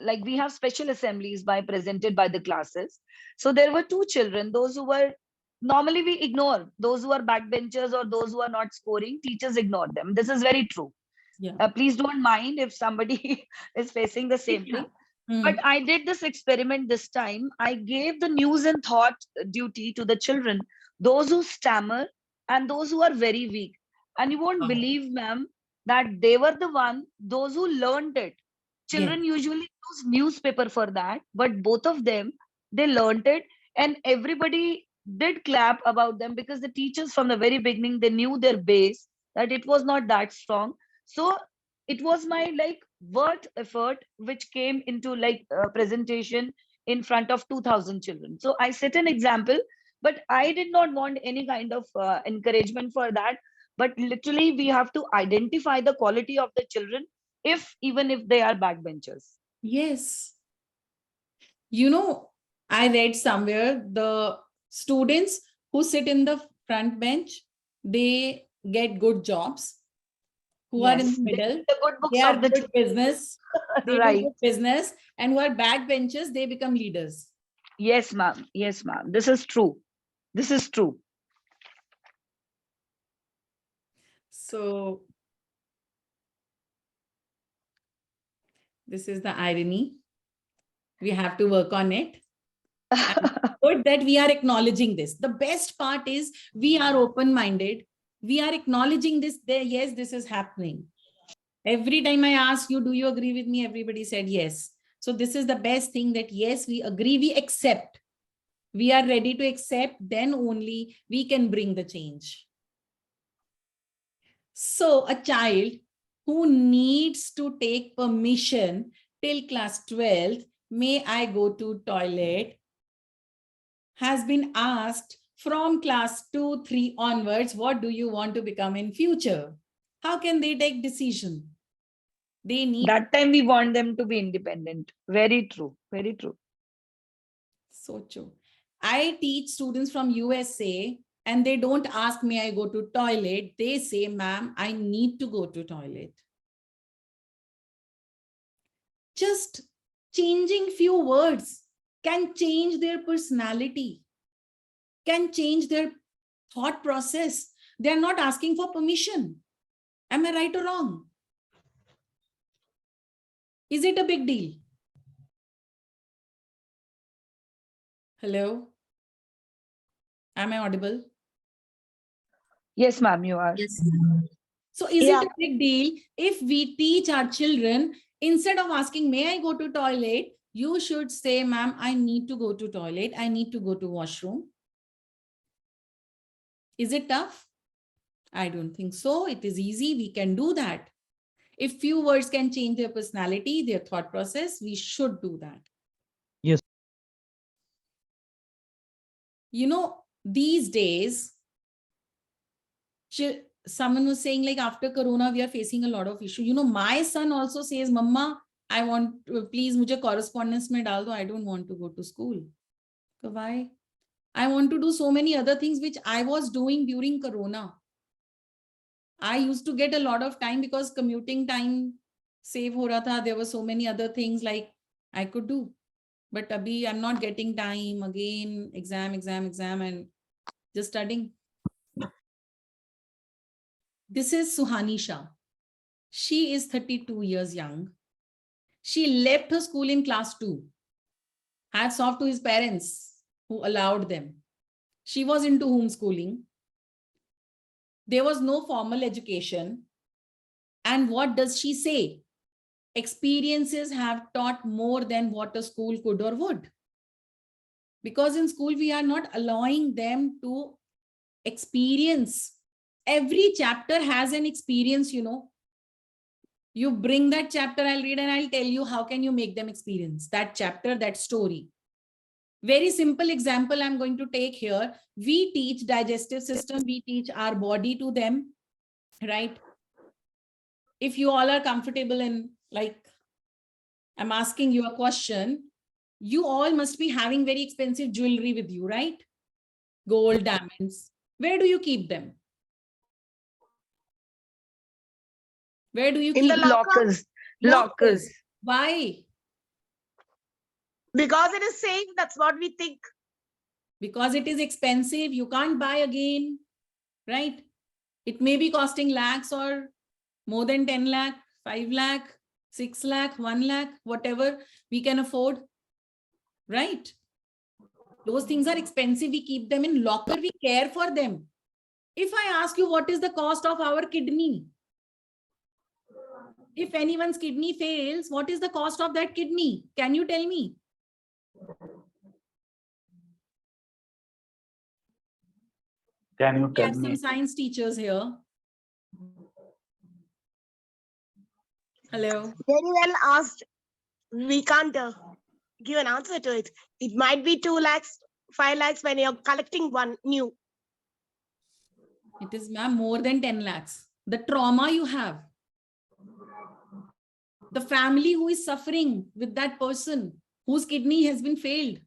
like we have special assemblies presented by the classes. So there were 2 children, those who were normally we ignore those who are backbenchers or those who are not scoring. Teachers ignore them. This is very true. Yeah. Please don't mind if somebody is facing the same thing. But I did this experiment this time. I gave the news and thought duty to the children, those who stammer and those who are very weak. And you won't believe, ma'am, that they were the one, those who learned it. Children usually use newspaper for that, but both of them, they learned it, and everybody did clap about them because the teachers from the very beginning, they knew their base, that it was not that strong. So it was my like worth effort which came into like presentation in front of 2000 children. So I set an example, but I did not want any kind of encouragement for that. But literally we have to identify the quality of the children, even if they are backbenchers. Yes. I read somewhere the students who sit in the front bench, they get good jobs. Who are in the middle, they are good business. They do good business. And who are backbenchers, they become leaders. Yes, ma'am. Yes, ma'am. This is true. This is true. So This is the irony. We have to work on it. Good that we are acknowledging this. The best part is we are open-minded. We are acknowledging this. Yes, this is happening. Every time I ask you, do you agree with me? Everybody said yes. So this is the best thing, that yes, we agree, we accept. We are ready to accept, then only we can bring the change. So a child who needs to take permission till class 12, may I go to toilet, has been asked from class 2, 3 onwards, what do you want to become in future? How can they take decision? They need that time we want them to be independent. Very true. Very true. So true. I teach students from USA and they don't ask me, I go to toilet. They say, ma'am, I need to go to toilet. Just changing few words can change their personality, can change their thought process. They are not asking for permission. Am I right or wrong? Is it a big deal? Hello? Am I audible? Yes, ma'am, you are. Yes. So is it a big deal if we teach our children, instead of asking, may I go to toilet, you should say, ma'am, I need to go to toilet. I need to go to washroom. Is it tough? I don't think so. It is easy. We can do that. If few words can change their personality, their thought process, we should do that. Yes. You know, these days, someone was saying, like, after Corona, we are facing a lot of issues. You know, my son also says, Mama, I want to, please, mujhe correspondence mein dal do. I don't want to go to school. So why? I want to do so many other things which I was doing during Corona. I used to get a lot of time because commuting time save ho raha tha. There were so many other things like I could do. But abhi I'm not getting time. Again, exam, and just studying. This is Suhani Shah. She is 32 years young. She left her school in class 2. Hats off to his parents who allowed them. She was into homeschooling. There was no formal education. And what does she say? Experiences have taught more than what a school could or would. Because in school, we are not allowing them to experience. Every chapter has an experience, you know. You bring that chapter, I'll read and I'll tell you how can you make them experience that chapter, that story. Very simple example I'm going to take here. We teach digestive system, we teach our body to them, right? If you all are comfortable in, like, I'm asking you a question, you all must be having very expensive jewelry with you, right? Gold, diamonds. Where do you keep them? Where do you keep the them? lockers. Lockers. Why? Because it is safe. That's what we think. Because it is expensive. You can't buy again, right? It may be costing lakhs or more than 10 lakh, 5 lakh, 6 lakh, 1 lakh, whatever we can afford, right? Those things are expensive. We keep them in locker. We care for them. If I ask you what is the cost of our kidney, if anyone's kidney fails, what is the cost of that kidney? Can you tell me? Can you We tell have some me? science teachers here. Hello. Very well asked. We can't give an answer to it. It might be 2 lakhs, 5 lakhs when you're collecting one new. It is, ma'am, more than 10 lakhs. The trauma you have. The family who is suffering with that person whose kidney has been failed.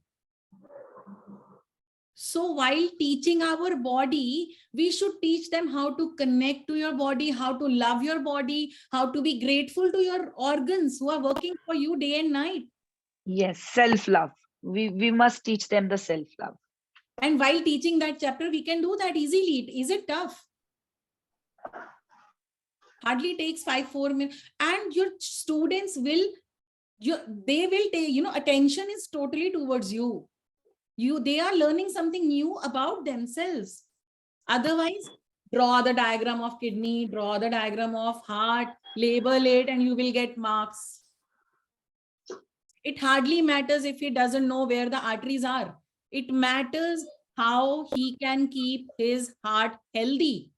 So while teaching our body, we should teach them how to connect to your body, how to love your body, how to be grateful to your organs who are working for you day and night. Yes, self-love. We must teach them the self-love. And while teaching that chapter, we can do that easily. Is it tough? Hardly takes 5-4 minutes. And your students will They will take, attention is totally towards you. They are learning something new about themselves. Otherwise, draw the diagram of kidney, draw the diagram of heart, label it, and you will get marks. It hardly matters if he doesn't know where the arteries are. It matters how he can keep his heart healthy.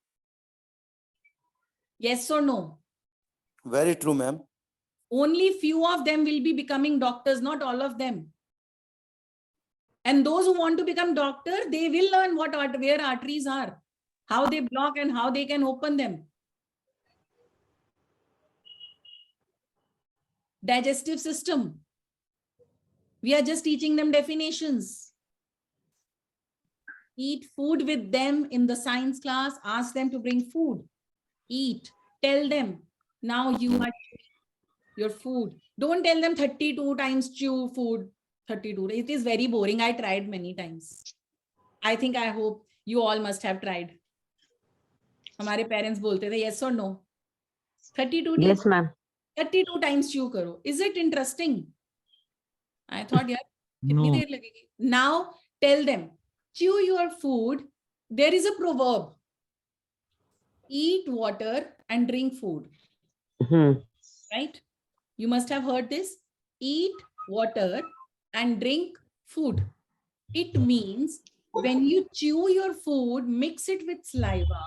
Yes or no? Very true, ma'am. Only few of them will be becoming doctors, not all of them. And those who want to become doctor, they will learn where arteries are, how they block and how they can open them. Digestive system. We are just teaching them definitions. Eat food with them in the science class. Ask them to bring food. Eat. Tell them, now you are your food. Don't tell them 32 times chew food. 32. It is very boring. I tried many times. I hope you all must have tried. हमारे parents बोलते थे, yes or no? 32 days. Yes, ma'am. 32 times chew karo. Is it interesting? I thought, yeah, No. now tell them, chew your food. There is a proverb. Eat water and drink food. Right? You must have heard this. Eat water and drink food. It means when you chew your food, mix it with saliva,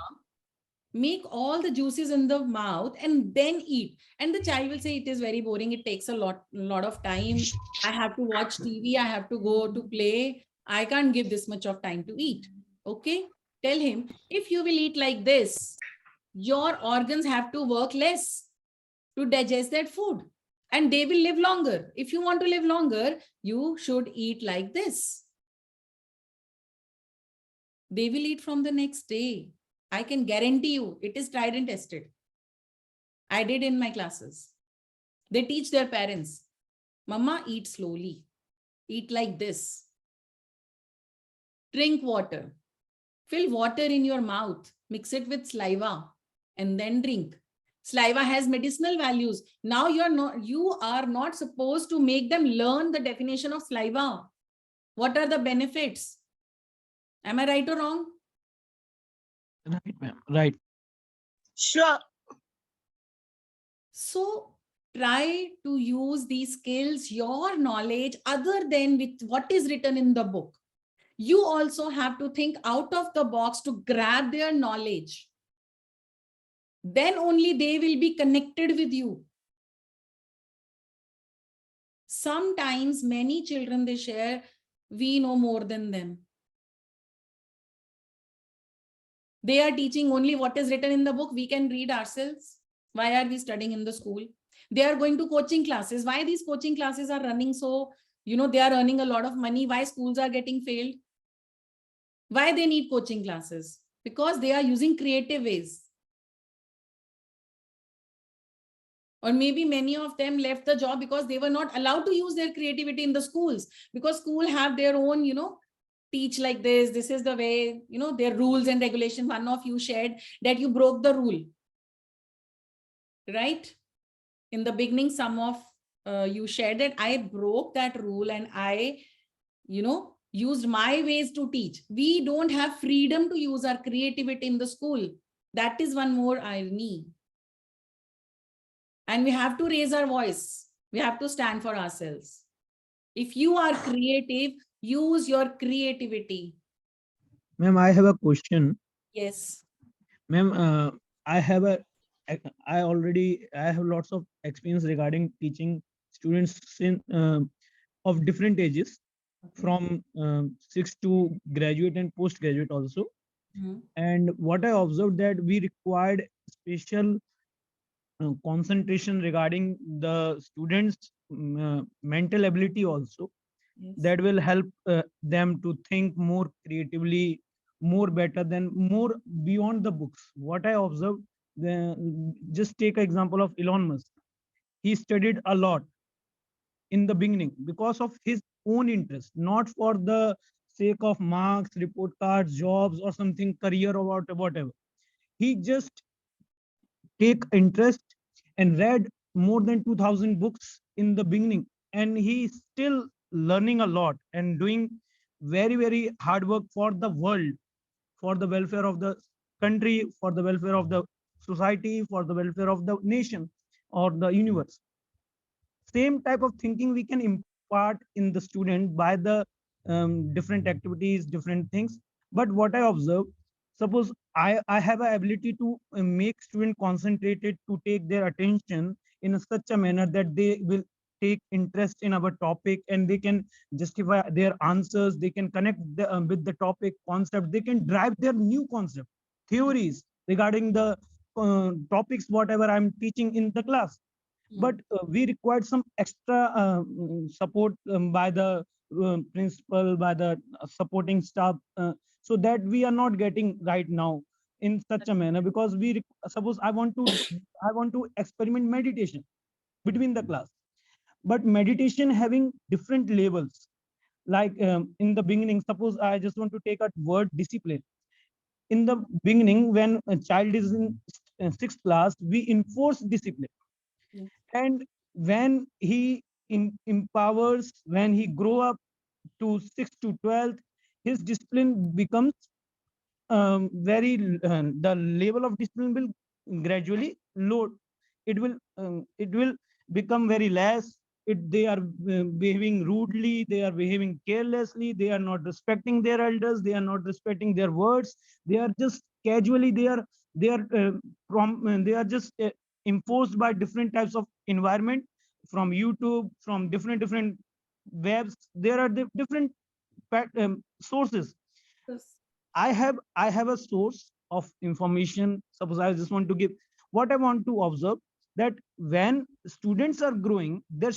make all the juices in the mouth and then eat. And the child will say, it is very boring. It takes a lot of time. I have to watch TV. I have to go to play. I can't give this much of time to eat. Okay. Tell him, if you will eat like this, your organs have to work less to digest that food and they will live longer. If you want to live longer, you should eat like this. They will eat from the next day. I can guarantee you, it is tried and tested. I did in my classes. They teach their parents, Mama, eat slowly. Eat like this. Drink water. Fill water in your mouth. Mix it with saliva and then drink. Saliva has medicinal values. Now you are not supposed to make them learn the definition of saliva. What are the benefits? Am I right or wrong? Right, ma'am. Right. Sure. So try to use these skills, your knowledge, other than with what is written in the book. You also have to think out of the box to grab their knowledge. Then only they will be connected with you. Sometimes many children, they share, we know more than them. They are teaching only what is written in the book. We can read ourselves. Why are we studying in the school? They are going to coaching classes. Why these coaching classes are running so, they are earning a lot of money. Why schools are getting failed? Why they need coaching classes? Because they are using creative ways. Or maybe many of them left the job because they were not allowed to use their creativity in the schools, because school have their own, teach like this. This is the way, their rules and regulation. One of you shared that you broke the rule. Right? In the beginning, some of you shared that I broke that rule and I, used my ways to teach. We don't have freedom to use our creativity in the school. That is one more irony. And we have to raise our voice. We have to stand for ourselves. If you are creative, use your creativity. Ma'am, I have a question. Yes. Ma'am, I have lots of experience regarding teaching students of different ages, from 6 to graduate and postgraduate also. And what I observed that we required special concentration regarding the students' mental ability also. Yes. That will help them to think more creatively, more better than more beyond the books. What I observed, just take an example of Elon Musk. He studied a lot in the beginning because of his own interest, not for the sake of marks, report cards, jobs, or something, career or whatever. He just take interest and read more than 2000 books in the beginning, and he's still learning a lot and doing very hard work for the world, for the welfare of the country, for the welfare of the society, for the welfare of the nation or the universe. Same type of thinking we can impart in the student by the different activities, different things. But what I observe, suppose I have a ability to make student concentrated, to take their attention in such a manner that they will take interest in our topic and they can justify their answers, they can connect with the topic concept, they can drive their new concept theories regarding the topics whatever I'm teaching in the class. But we required some extra support by the principal, by the supporting staff, so that we are not getting right now in such a manner, because suppose I want to experiment meditation between the class, but meditation having different levels. Like in the beginning, suppose I just want to take a word discipline. In the beginning, when a child is in sixth class, we enforce discipline. And when he empowers, when he grow up to 6th to 12th, his discipline becomes the level of discipline will gradually low. It will become very less. They are behaving rudely, they are behaving carelessly, they are not respecting their elders, they are not respecting their words, they are just casually, they are they are just enforced by different types of environment, from YouTube, from different webs. There are different sources. I have a source of information. Suppose I just want to give what I want to observe, that when students are growing, their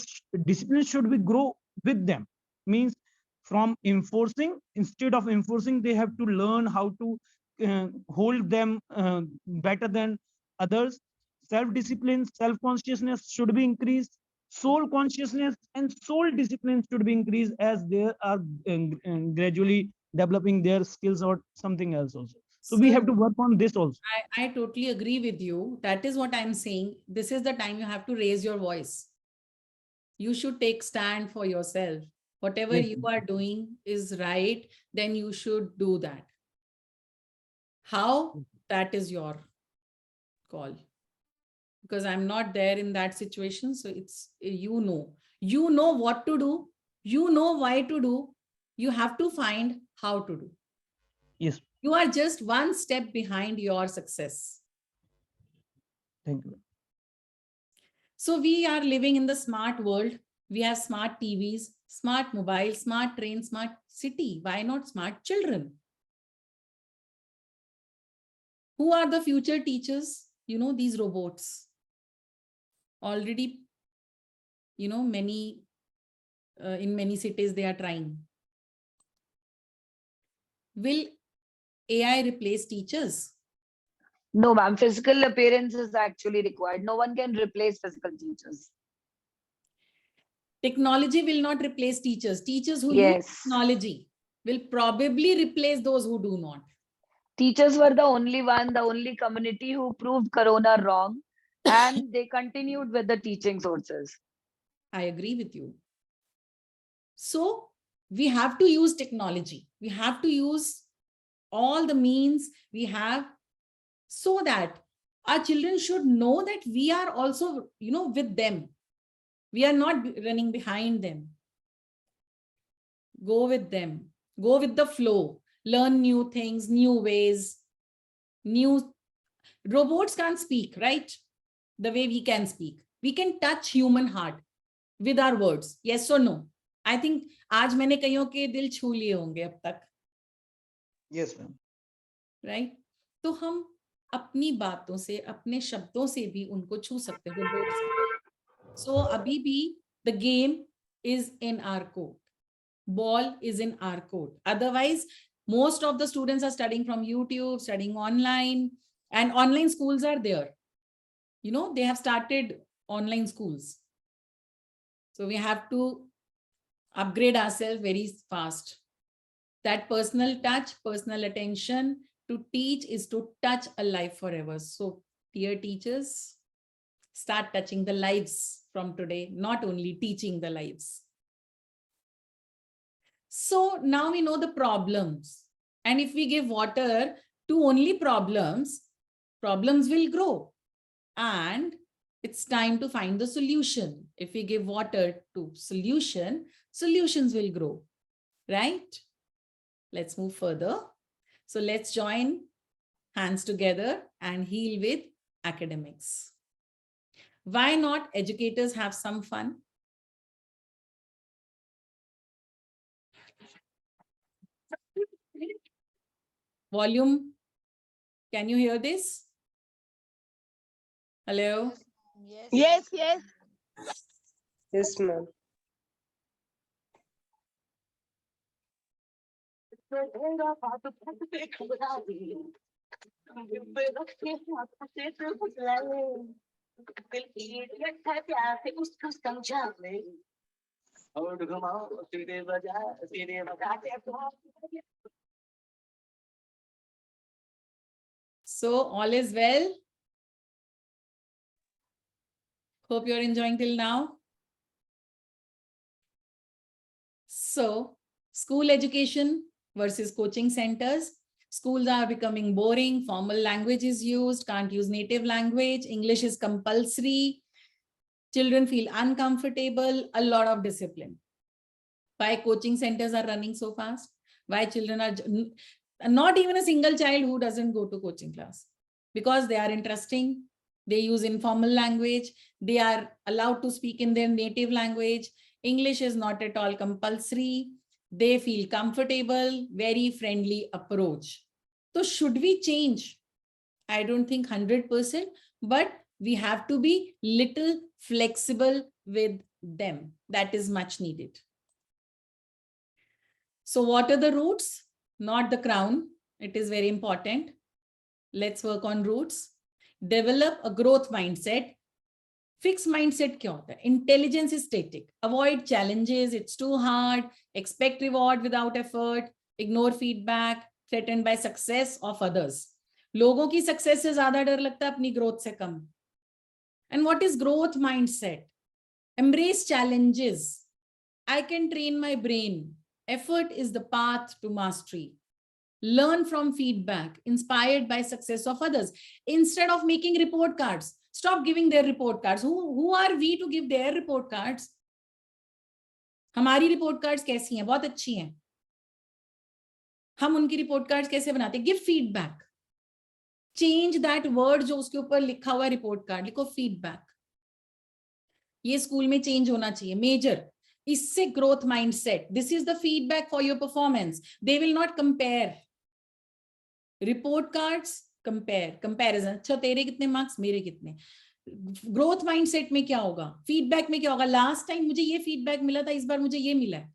discipline should be grow with them. Means from enforcing, instead of enforcing, they have to learn how to hold them better than others. Self-discipline, self-consciousness should be increased. Soul consciousness and soul discipline should be increased as they are gradually developing their skills or something else also. So we have to work on this also. I totally agree with you. That is what I'm saying. This is the time you have to raise your voice. You should take stand for yourself. Whatever Yes. you are doing is right, then you should do that. How? That is your call. Because I'm not there in that situation. So it's, you know what to do. You know why to do. You have to find how to do. Yes. You are just one step behind your success. Thank you. So we are living in the smart world. We have smart TVs, smart mobile, smart train, smart city. Why not smart children? Who are the future teachers? You know, these robots. Already, you know, in many cities, they are trying. Will AI replace teachers? No, ma'am. Physical appearance is actually required. No one can replace physical teachers. Technology will not replace teachers. Teachers who Yes. use technology will probably replace those who do not. Teachers were the only community who proved Corona wrong, and they continued with the teaching sources. I agree with you. So we have to use technology. We have to use all the means we have, so that our children should know that we are also, you know, with them. We are not running behind them. Go with them. Go with the flow. Learn new things, new ways. Robots can't speak, right? The way we can speak. We can touch human heart with our words. Yes or no? I think आज मैंने कईयों के दिल छू लिए होंगे अब तक. Yes, ma'am. Right? तो हम अपनी बातों से, अपने शब्दों से भी उनको छू सकते हैं. So अभी भी the game is in our court. Ball is in our court. Otherwise, most of the students are studying from YouTube, studying online, and online schools are there. You know, they have started online schools. So we have to upgrade ourselves very fast. That personal touch, personal attention to teach is to touch a life forever. So dear teachers, Start touching the lives from today, not only teaching the lives. So now we know the problems. And if we give water to only problems, problems will grow. And it's time to find the solution. If we give water to solution, solutions will grow, right? Let's move further. So let's join hands together and heal with academics. Why not educators have some fun? Volume, can you hear this? Hello? Yes, yes. Yes, ma'am. So all is well. Hope you're enjoying till now. So school education versus coaching centers. Schools are becoming boring. Formal language is used. Can't use native language. English is compulsory. Children feel uncomfortable. A lot of discipline. Why coaching centers are running so fast? Why children are not even a single child who doesn't go to coaching class? Because they are interesting. They use informal language. They are allowed to speak in their native language. English is not at all compulsory. They feel comfortable, very friendly approach. So should we change? I don't think 100%, but we have to be little flexible with them. That is much needed. So what are the roots? Not the crown. It is very important. Let's work on roots. Develop a growth mindset. Fixed mindset क्या होता है? Intelligence is static. Avoid challenges. It's too hard. Expect reward without effort. Ignore feedback. Threatened by success of others. लोगों की success से ज़्यादा डर लगता है अपनी growth से कम. And what is growth mindset? Embrace challenges. I can train my brain. Effort is the path to mastery. Learn from feedback, inspired by success of others. Instead of making report cards, stop giving their report cards. Who are we to give their report cards? हमारी report cards कैसी हैं? बहुत अच्छी हैं. हम उनकी report cards कैसे बनाते हैं? Give feedback. Change that word जो उसके ऊपर लिखा हुआ है report card. लिखो feedback. ये स्कूल में change होना चाहिए. Major. इससे growth mindset. This is the feedback for your performance. They will not compare. Report cards, compare. Comparison. अच्छा तेरे कितने marks, मेरे कितने. Growth mindset में क्या होगा? Feedback में क्या होगा? Last time मुझे ये feedback मिला था, इस बार मुझे ये मिला है.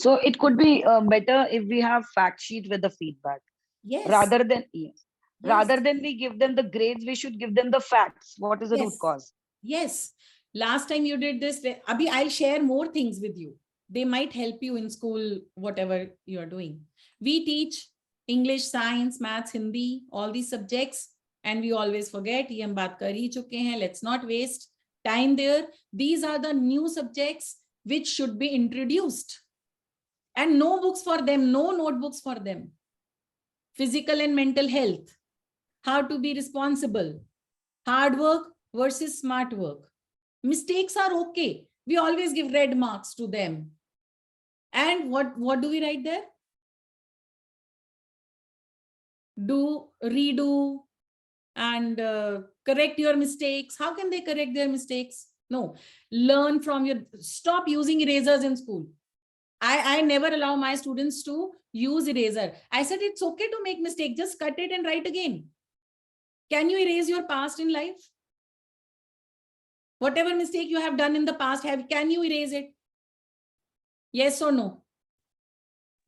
So it could be better if we have fact sheet with the feedback. Yes. Rather than we give them the grades, we should give them the facts. What is the root cause? Yes. Last time you did this, Abhi, I'll share more things with you. They might help you in school, whatever you are doing. We teach English, science, maths, Hindi, all these subjects, and we always forget. Ye hum baat kar hi chuke hain. Let's not waste time there. These are the new subjects which should be introduced. And no books for them, no notebooks for them. Physical and mental health, how to be responsible, hard work versus smart work. Mistakes are okay. We always give red marks to them. And what do we write there? Do, redo, and correct your mistakes. How can they correct their mistakes? No. Learn from your, stop using erasers in school. I never allow my students to use eraser. I said, it's okay to make mistake. Just cut it and write again. Can you erase your past in life? Whatever mistake you have done in the past, can you erase it? Yes or no?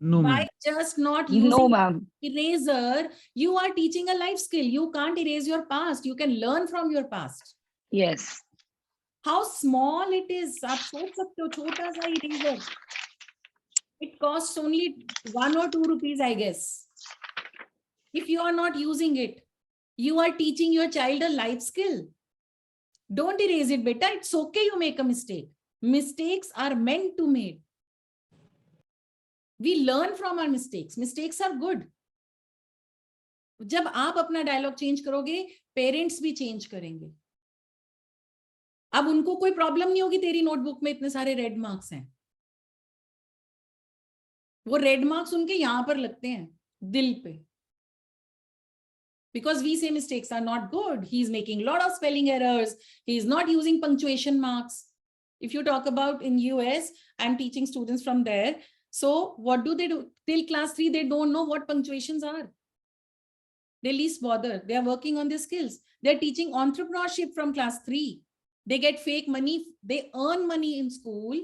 No, By ma'am. just not using No, ma'am. eraser, you are teaching a life skill. You can't erase your past. You can learn from your past. Yes. How small it is. आप सोच सकते हो छोटा सा eraser. It costs only 1 or 2 rupees, I guess. If you are not using it, you are teaching your child a life skill. Don't erase it, beta. It's okay you make a mistake. Mistakes are meant to made. We learn from our mistakes. Mistakes are good. जब आप अपना dialogue change करोगे, parents भी change करेंगे. अब उनको कोई problem नहीं होगी तेरी नोटबुक में इतने सारे रेड मार्क्स हैं. वो रेड मार्क्स उनके यहां पर लगते हैं, दिल पे. Because we say mistakes are not good. He is making a lot of spelling errors. He is not using punctuation marks. If you talk about in US, I'm teaching students from there. So what do? Till class 3, they don't know what punctuations are. They least bother. They are working on their skills. They're teaching entrepreneurship from class 3. They get fake money. They earn money in school.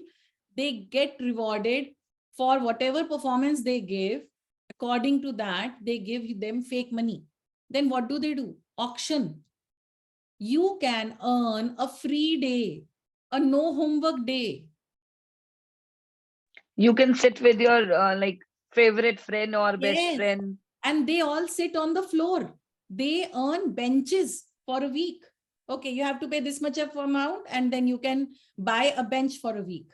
They get rewarded for whatever performance they give. According to that, they give them fake money. Then what do? Auction. You can earn a free day, a no homework day. You can sit with your like favorite friend or best friend. And they all sit on the floor. They earn benches for a week. Okay, you have to pay this much of amount and then you can buy a bench for a week.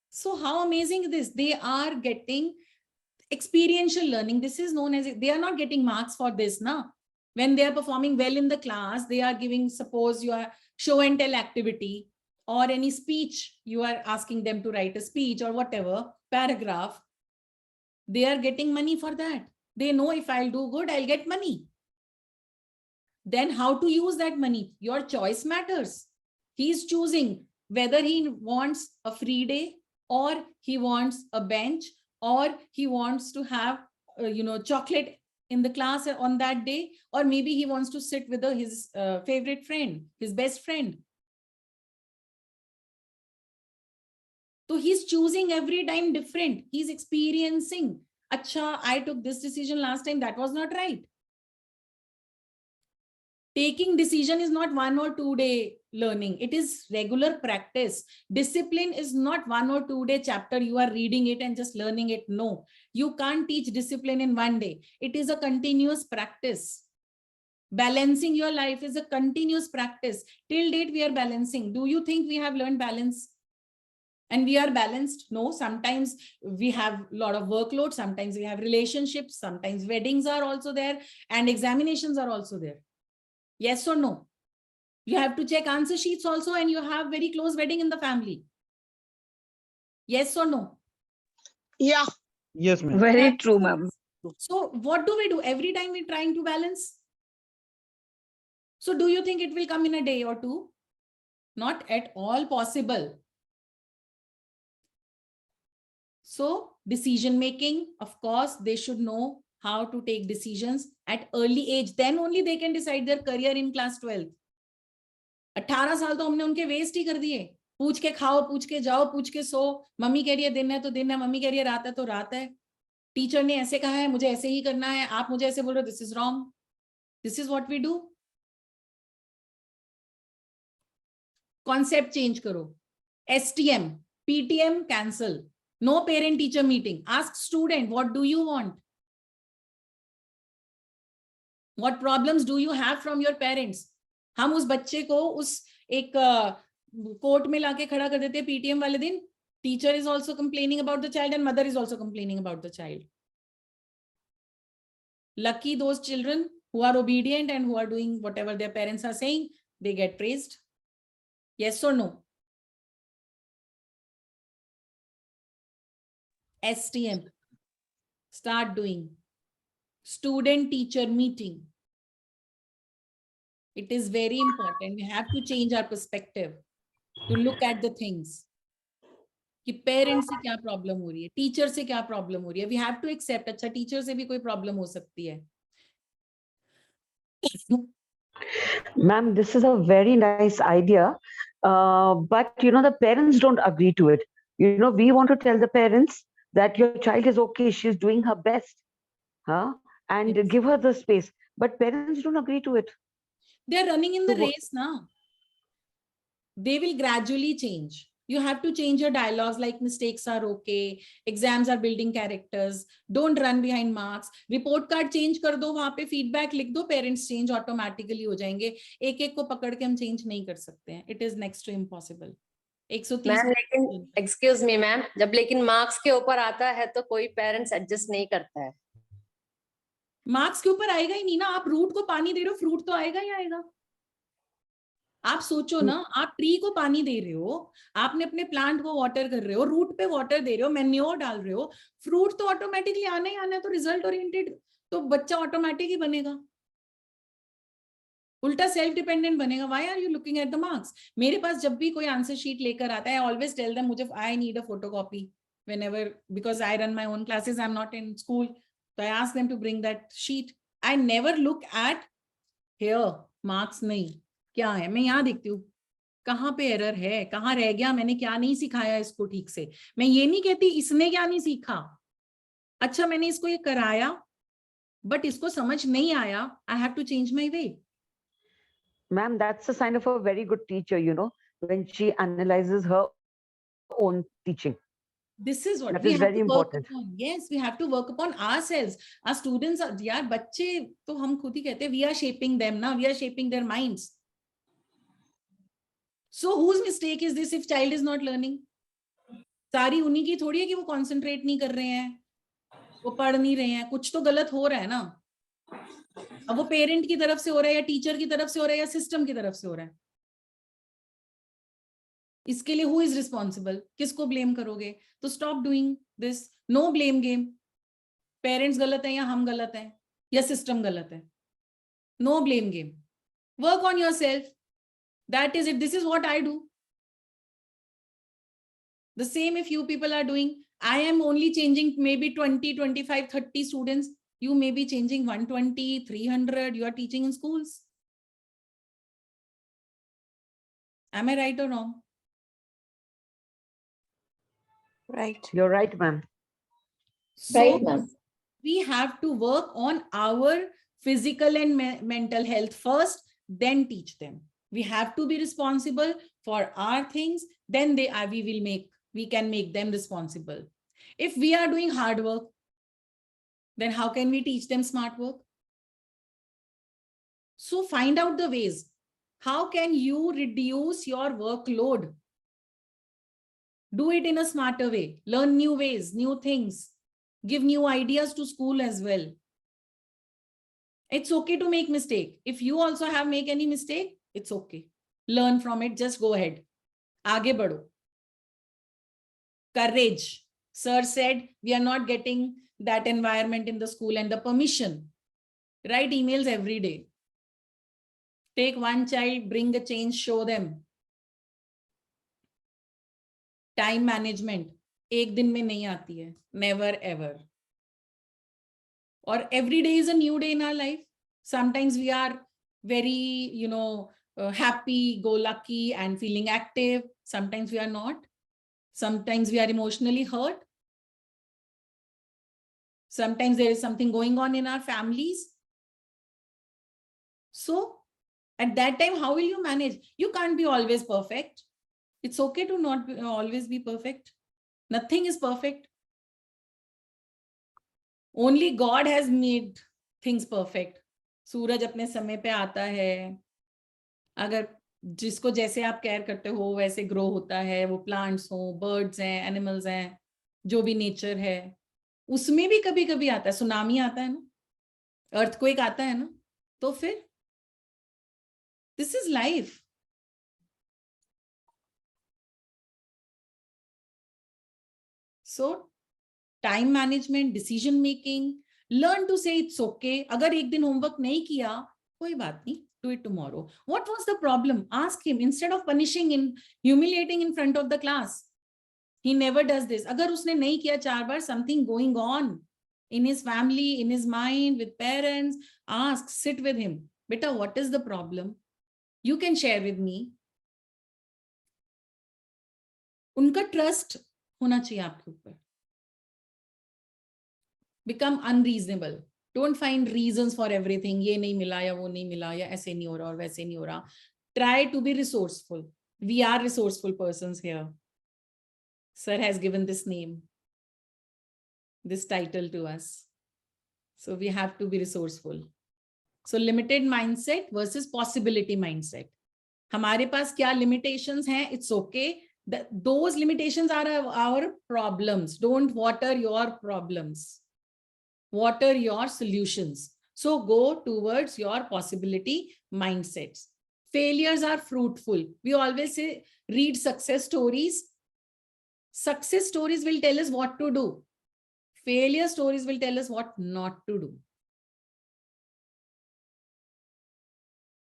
So how amazing is this? They are getting experiential learning. This is known as, they are not getting marks for this now. When they are performing well in the class, they are giving, suppose you are show and tell activity or any speech, you are asking them to write a speech or whatever, paragraph. They are getting money for that. They know if I'll do good, I'll get money. Then how to use that money? Your choice matters. He's choosing whether he wants a free day or he wants a bench or he wants to have, chocolate in the class on that day, or maybe he wants to sit with his favorite friend, his best friend. So he's choosing every time different. He's experiencing. Acha, I took this decision last time. That was not right. Taking decision is not 1 or 2 day learning. It is regular practice. Discipline is not 1 or 2 day chapter. You are reading it and just learning it. No, you can't teach discipline in 1 day. It is a continuous practice. Balancing your life is a continuous practice. Till date, we are balancing. Do you think we have learned balance? And we are balanced? No, sometimes we have a lot of workload. Sometimes we have relationships. Sometimes weddings are also there and examinations are also there. Yes or no? You have to check answer sheets also and you have very close wedding in the family. Yes or no? Yeah. Yes, ma'am. Very true, ma'am. So what do we do? Every time we're trying to balance. So do you think it will come in a day or two? Not at all possible. So decision making, of course, they should know how to take decisions at early age. Then only they can decide their career in class 12. 18 साल तो हमने उनके waste ही कर दिए. पूछ के खाओ, पूछ के जाओ, पूछ के सो. मम्मी कह रही है दिन है तो दिन है, मम्मी कह रही है रात है तो रात है. टीचर ने ऐसे कहा है, मुझे ऐसे ही करना है, आप मुझे ऐसे बोल रहे हो, this is wrong. This is what we do. Concept change करो. STM, PTM cancel. No parent teacher meeting. Ask student, what do you want? What problems do you have from your parents? हम उस बच्चे को उस एक court में लाके खड़ा कर देते हैं PTM वाले दिन. Teacher is also complaining about the child and mother is also complaining about the child. Lucky those children who are obedient and who are doing whatever their parents are saying, they get praised. Yes or no? STM, start doing. Student teacher meeting. It is very important. We have to change our perspective to look at the things. कि parents से क्या problem हो रही है, teacher से क्या problem हो रही है. वी हैव टू एक्सेप्ट, अच्छा टीचर से भी कोई प्रॉब्लम हो सकती है. Ma'am, this is a very nice idea, but the parents don't agree to it. We want to tell the parents that your child is okay, she's doing her best, and Yes. give her the space. But parents don't agree to it. They are running in the So race now. They will gradually change. You have to change your dialogues like mistakes are okay, exams are building characters, don't run behind marks. Report card change कर दो, वहां पे feedback लिख दो, parents change automatically हो जाएंगे. एक एक को पकड़ के हम change नहीं कर सकते हैं. It is next to impossible. 130 ma'am लेकिन एक्सक्यूज मी मैम, जब लेकिन मार्क्स के ऊपर आता है तो कोई पेरेंट्स एडजस्ट नहीं करता है. मार्क्स के ऊपर आएगा ही नहीं ना. आप रूट को पानी दे रहे हो, फ्रूट तो आएगा ही आएगा. आप सोचो ना, आप ट्री को पानी दे रहे हो, आपने अपने प्लांट को वाटर कर रहे हो, रूट पे वाटर दे रहे हो, मैन्योर डाल रहे हो, फ्रूट तो ऑटोमेटिकली आना ही आना है. तो रिजल्ट ओरिएंटेड तो बच्चा ऑटोमेटिक ही बनेगा, उल्टा सेल्फ डिपेंडेंट बनेगा. Why are you looking at the marks? मेरे पास जब भी कोई आंसर शीट लेकर आता है, आई ऑलवेज टेल देम मुझे I need a photocopy whenever, because I run my own classes, I'm not in school, so I ask them to bring that sheet. I never look at here marks. नहीं, क्या है, मैं यहाँ देखती हूँ कहाँ पे एरर है, कहाँ रह गया, मैंने क्या नहीं सिखाया इसको ठीक से. मैं ये नहीं कहती इसने क्या नहीं सीखा. अच्छा मैंने इसको ये कराया बट इसको समझ नहीं आया, I have to change my way. Ma'am, that's a sign of a very good teacher, you know, when she analyzes her own teaching. This is what that we is have very to work important. upon. Yes, we have to work upon ourselves. Our students are, यार बच्चे तो हम खुद ही कहते हैं, we are shaping them now, we are shaping their minds. So whose mistake is this if child is not learning? सारी उन्हीं की थोड़ी है कि वो concentrate नहीं कर रहे हैं, वो पढ़ नहीं रहे हैं, कुछ तो गलत हो रहा है ना. अब वो पेरेंट की तरफ से हो रहा है या टीचर की तरफ से हो रहा है या सिस्टम की तरफ से हो रहा है. इसके लिए हु इज रिस्पॉन्सिबल, किसको ब्लेम करोगे? तो stop doing this. No blame game. Parents गलत हैं या हम गलत हैं या सिस्टम गलत है. No blame game. Work on yourself. That is it. This is what I do. The same if you people are doing. I am only changing maybe 20, 25, 30 students. You may be changing 120, 300. You are teaching in schools. Am I right or wrong? Right. You're right, ma'am. So Right, ma'am. we have to work on our physical and mental health first, then teach them. We have to be responsible for our things, then we can make them responsible. If we are doing hard work, then how can we teach them smart work? So find out the ways. How can you reduce your workload? Do it in a smarter way. Learn new ways, new things. Give new ideas to school as well. It's okay to make mistake. If you also have make any mistake, it's okay. Learn from it. Just go ahead. Aage badho. Courage. Sir said we are not getting that environment in the school and the permission. Write emails every day. Take one child, bring a change, show them. Time management. एक दिन में नहीं आती है. Never ever. Or every day is a new day in our life. Sometimes we are very, happy, go lucky and feeling active. Sometimes we are not. Sometimes we are emotionally hurt. Sometimes there is something going on in our families. So at that time, how will you manage? You can't be always perfect. It's okay to not always be perfect. Nothing is perfect. Only God has made things perfect. सूरज अपने समय पे आता है. अगर जिसको जैसे आप care करते हो वैसे ग्रो होता है. वो प्लांट्स हो, बर्ड्स हैं, एनिमल्स हैं, जो भी नेचर है, उसमें भी कभी कभी आता है. सुनामी आता है ना, अर्थक्वेक आता है ना, तो फिर this is life. So time management, decision making, learn to say it's okay. अगर एक दिन homework नहीं किया, कोई बात नहीं, do it tomorrow. What was the problem? Ask him instead of punishing and humiliating in front of the class. He never does this. अगर उसने नहीं किया 4 बार, something going on in his family, in his mind, with parents, ask, sit with him. Beta, what is the problem? You can share with me. उनका trust होना चाहिए आपके ऊपर. Become unreasonable. Don't find reasons for everything. ये नहीं मिला या वो नहीं मिला या ऐसे नहीं हो रहा और वैसे नहीं हो रहा. Try to be resourceful. We are resourceful persons here. Sir has given this name, this title to us. So we have to be resourceful. So limited mindset versus possibility mindset. हमारे पास क्या limitations हैं? It's okay. Those limitations are our problems. Don't water your problems. Water your solutions. So go towards your possibility mindsets. Failures are fruitful. We always say, read success stories. Success stories will tell us what to do. Failure stories will tell us what not to do.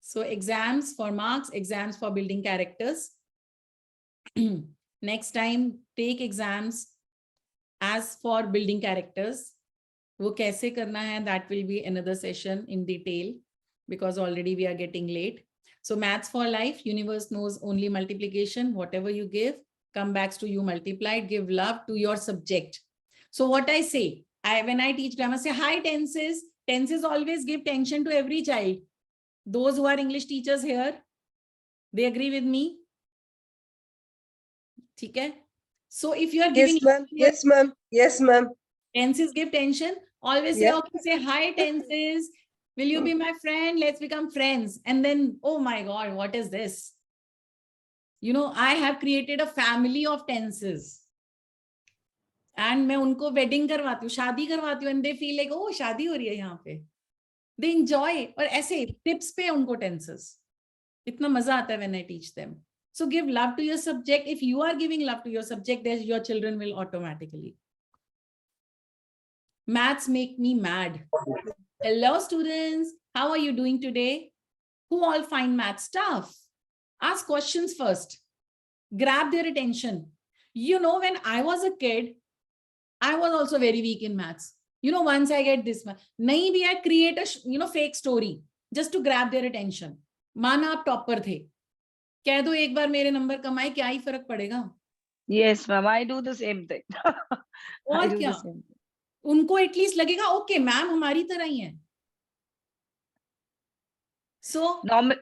So exams for marks, exams for building characters. Next time, take exams as for building characters. वो कैसे करना है, that will be another session in detail because already we are getting late. So maths for life, universe knows only multiplication. Whatever you give, come back to you multiplied. Give love to your subject. So what I say, when I teach grammar, say hi tenses. Tenses always give tension to every child. Those who are English teachers here, they agree with me? ठीक है? So if you are giving, yes ma'am, yes ma'am, tenses give tension. Always say, okay, say hi tenses. Will you be my friend? Let's become friends. And then, oh my God, what is this? You know, I have created a family of tenses. And मैं उनको wedding करवाती हूँ, शादी करवाती हूँ, and they feel like, oh, शादी हो रही है यहाँ पे. They enjoy. और ऐसे tips पे उनको tenses. इतना मजा आता है when I teach them. So give love to your subject. If you are giving love to your subject, then your children will automatically. Maths make me mad. Hello, students. How are you doing today? Who all find maths tough? Ask questions first. Grab their attention. You know, when I was a kid, I was also very weak in maths. You know, once I get this, nahi bhi, I create a fake story just to grab their attention. माना आप topper थे, कह दो एक बार मेरे number कमाए, क्या ही फर्क पड़ेगा? Yes, ma'am, I do the same thing. और क्या? उनको एटलीस्ट लगेगा ओके मैम हमारी तरह ही है. So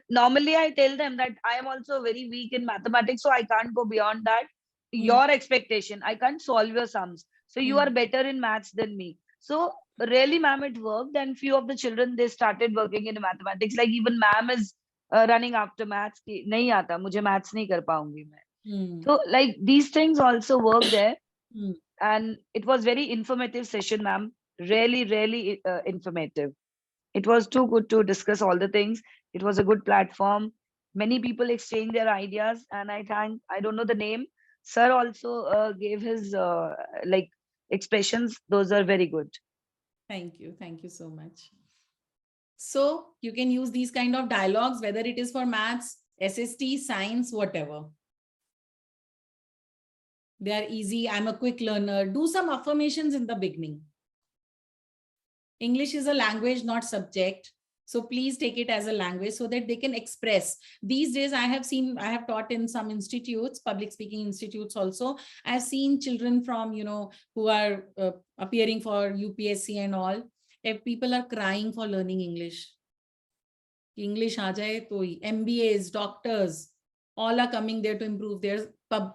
normally I tell them that I am also very weak in mathematics, so I can't go beyond that. Your expectation, I can't solve your sums. So you are better in maths than me. So really, ma'am, it worked, and few of the children, they started working in mathematics. Like even ma'am is running after maths. Nahi aata, mujhe maths nahi kar paungi main. So like these things also work there. And it was very informative session, ma'am. Really informative. It was too good to discuss all the things. It was a good platform. Many people exchanged their ideas, and I don't know the name. Sir also gave his like expressions. Those are very good. Thank you so much. So you can use these kind of dialogues, whether it is for maths, SST, science, whatever. They are easy. I'm a quick learner. Do some affirmations in the beginning. English is a language, not subject. So please take it as a language so that they can express. These days, I have taught in some institutes, public speaking institutes also. I've seen children from, who are appearing for UPSC and all. If people are crying for learning English. English aa jaye to hi. MBAs, doctors, all are coming there to improve their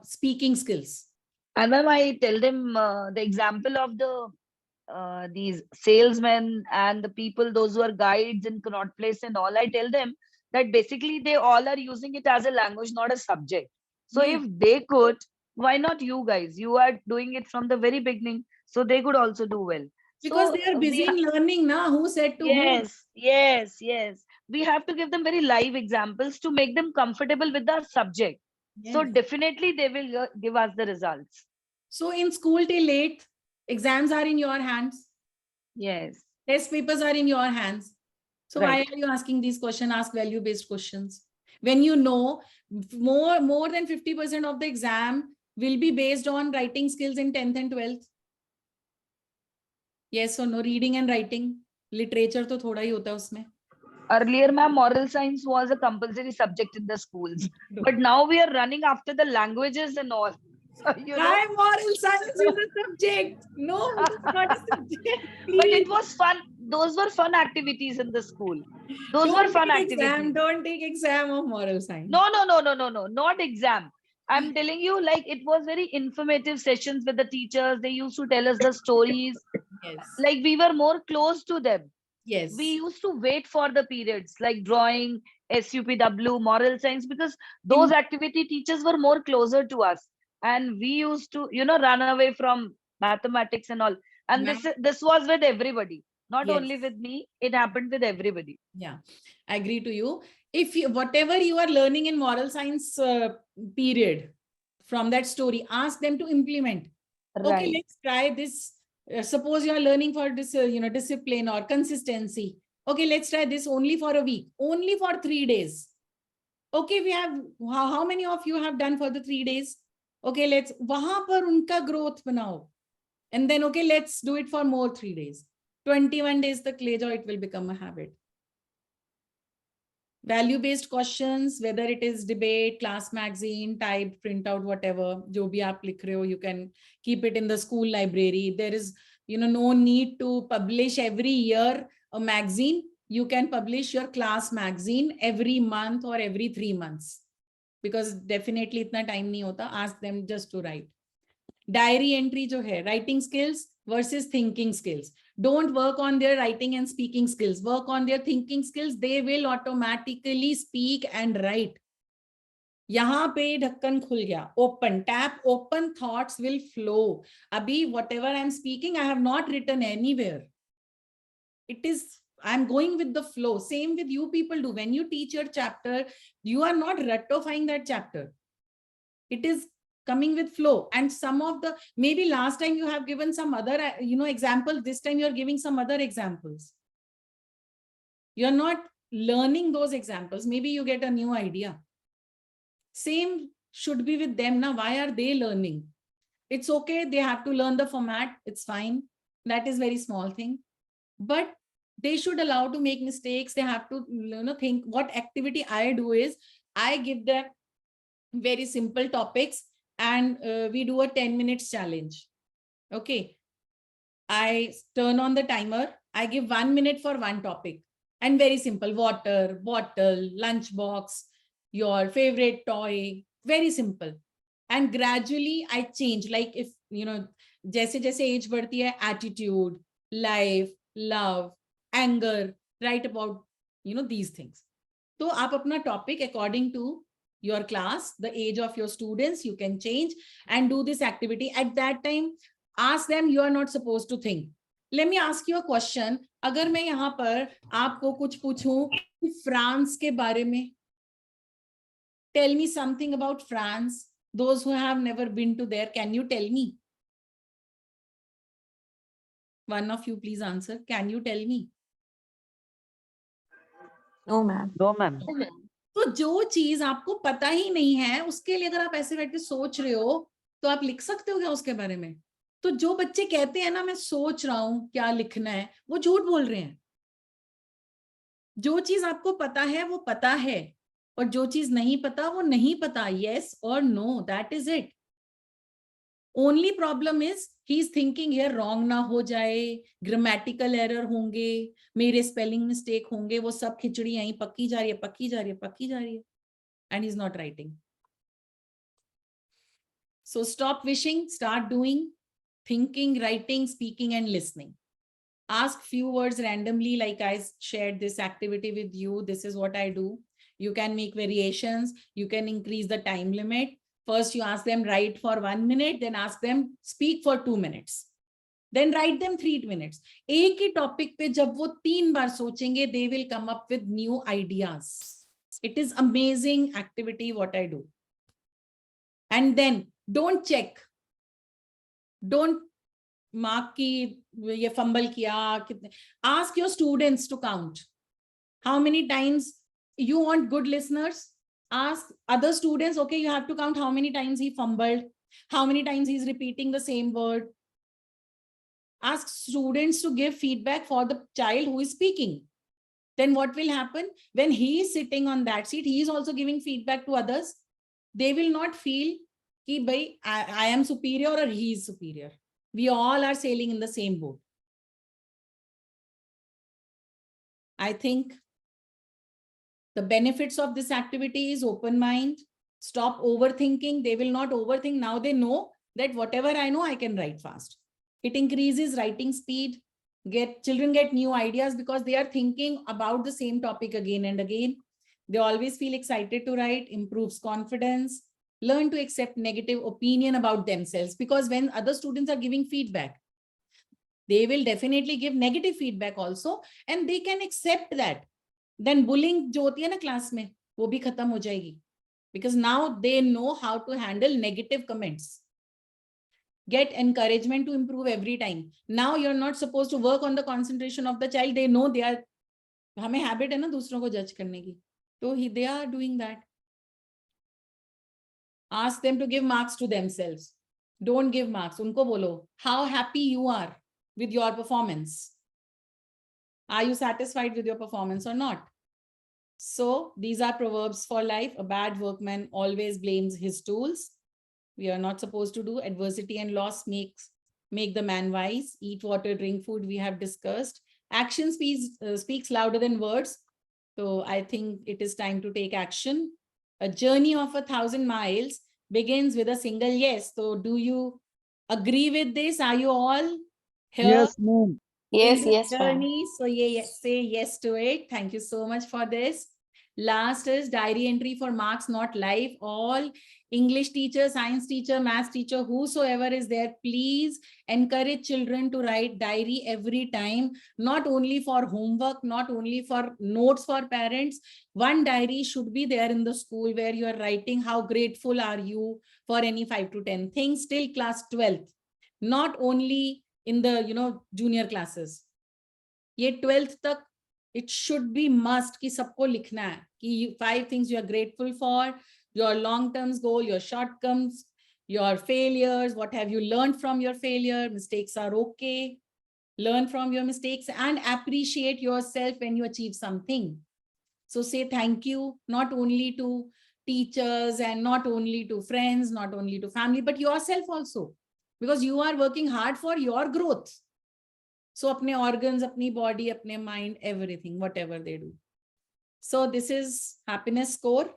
speaking skills. And then I tell them the example of these salesmen and the people, those who are guides in Connaught Place and all, I tell them that basically they all are using it as a language, not a subject. So if they could, why not you guys? You are doing it from the very beginning, so they could also do well. Because they are busy in learning now. Who said to whom? Yes. We have to give them very live examples to make them comfortable with the subject. Yes. So definitely they will give us the results. So in school till 8th, exams are in your hands. Yes. Test papers are in your hands. So why are you asking these questions? Ask value-based questions. When you know more than 50% of the exam will be based on writing skills in 10th and 12th. Yes or no? Reading and writing. Literature to thoda hi hota hai usme. Earlier, ma'am, moral science was a compulsory subject in the schools. But now we are running after the languages and all. Why moral science is a subject? No, it's not a subject. But it was fun. Those were fun activities in the school. Those were fun activities. Don't take exam of moral science. No, not exam. I'm telling you, like, it was very informative sessions with the teachers. They used to tell us the stories. Yes. Like, we were more close to them. Yes. We used to wait for the periods like drawing, SUPW, moral science, because those activity teachers were more closer to us. And we used to, run away from mathematics and all. And this was with everybody, not only Yes. with me. It happened with everybody. Yeah, I agree to you. If you, whatever you are learning in moral science period from that story, ask them to implement. Okay, Right. let's try this. Suppose you are learning for this, discipline or consistency. Okay, let's try this only for a week, only for 3 days. Okay, we have, how many of you have done for the 3 days? Okay, let's, wahan par unka growth banao. And then, okay, let's do it for more 3 days. 21 days tak le jao, it will become a habit. Value-based questions, whether it is debate, class magazine, typed, printout, whatever, jo bhi aap likh rahe ho, you can keep it in the school library. There is, no need to publish every year a magazine. You can publish your class magazine every month or every 3 months, because definitely itna time nahi hota. Ask them just to write. Diary entry jo hai, writing skills versus thinking skills. Don't work on their writing and speaking skills. Work on their thinking skills. They will automatically speak and write. यहाँ पे ढक्कन खुल गया. Open, tap, open, thoughts will flow. Abhi, whatever I'm speaking, I have not written anywhere. It is, I'm going with the flow. Same with you people do. When you teach your chapter, you are not ratifying that chapter. It is coming with flow. And some of the, maybe last time you have given some other, examples. This time you're giving some other examples. You're not learning those examples. Maybe you get a new idea. Same should be with them. Now, why are they learning? It's okay. They have to learn the format. It's fine. That is very small thing. But they should allow to make mistakes. They have to, think. What activity I do is I give them very simple topics, and we do a 10 minutes challenge. Okay. I turn on the timer. I give 1 minute for one topic, and very simple: water, bottle, lunchbox, your favorite toy, very simple. And gradually I change. Like, if, jaise age बढ़ती है, attitude, life, love, anger, write about, these things. So आप अपना topic according to your class, the age of your students, you can change and do this activity. At that time, ask them, you are not supposed to think. Let me ask you a question. अगर मैं यहाँ पर आपको कुछ पूछूं France के बारे में, tell me something about France. Those who have never been to there, can you tell me? One of you please answer. Can you tell me? No, ma'am. No, ma'am. तो जो चीज आपको पता ही नहीं है, उसके लिए अगर आप ऐसे बैठ के सोच रहे हो, तो आप लिख सकते हो क्या उसके बारे में? तो जो बच्चे कहते हैं ना, मैं सोच रहा हूं क्या लिखना है, वो झूठ बोल रहे हैं. जो चीज आपको पता है वो पता है, और जो चीज नहीं पता वो नहीं पता. Yes or no, that is it. Only problem is he is thinking here wrong ना हो जाए, grammatical error होंगे, मेरे spelling mistake होंगे, वो सब खिचड़ी यहीं पक्की जा रही है, पक्की जा रही है, पक्की जा रही है, and he's not writing. So stop wishing, start doing, thinking, writing, speaking, and listening. Ask few words randomly, like I shared this activity with you. This is what I do. You can make variations. You can increase the time limit. First, you ask them write for 1 minute, then ask them speak for 2 minutes. Then write them 3 minutes. एक ही topic पे जब वो 3 बार सोचेंगे, they will come up with new ideas. It is amazing activity what I do. And then don't check. Don't mark ki ye fumble kiya. Ask your students to count. How many times you want good listeners? Ask other students, okay, you have to count how many times he fumbled, how many times he's repeating the same word. Ask students to give feedback for the child who is speaking. Then what will happen? When he is sitting on that seat, he is also giving feedback to others. They will not feel ki bhai, I am superior or he is superior. We all are sailing in the same boat. I think the benefits of this activity is open mind, Stop overthinking. They will not overthink. Now they know that whatever I know, I can write fast. It increases writing speed. Children get new ideas because they are thinking about the same topic again and again. They always feel excited to write, improves confidence, learn to accept negative opinion about themselves, because when other students are giving feedback, they will definitely give negative feedback also, and they can accept that. Then bullying जो होती है ना class में, वो भी खत्म हो जाएगी, because now they know how to handle negative comments. Get encouragement to improve every time. Now you're not supposed to work on the concentration of the child. They know they are, हमें habit है ना दूसरों को judge करने की, तो they are doing that. Ask them to give marks to themselves. Don't give marks. उनको बोलो how happy you are with your performance. Are you satisfied with your performance or not? So these are proverbs for life. A bad workman always blames his tools. We are not supposed to do. Adversity and loss make the man wise. Eat water, drink food, we have discussed. Action speaks louder than words. So I think it is time to take action. A journey of 1,000 miles begins with a single yes. So do you agree with this? Are you all here? Yes, ma'am. Yes, in this yes, ma'am. journey? So say yes to it. Thank you so much for this. Last is diary entry for marks, not life. All English teacher, science teacher, maths teacher, whosoever is there, please encourage children to write diary every time, not only for homework, not only for notes for parents. One diary should be there in the school where you are writing how grateful are you for any 5 to 10 things till class 12th, not only in the junior classes. Ye 12th tak it should be must कि सबको लिखना है कि 5 things you are grateful for, your long-term goal, your shortcomings, your failures, what have you learned from your failure, mistakes are okay, learn from your mistakes and appreciate yourself when you achieve something. So say thank you, not only to teachers and not only to friends, not only to family, but yourself also, because you are working hard for your growth. So apne organs, apni body, apne mind, everything, whatever they do. So this is happiness score.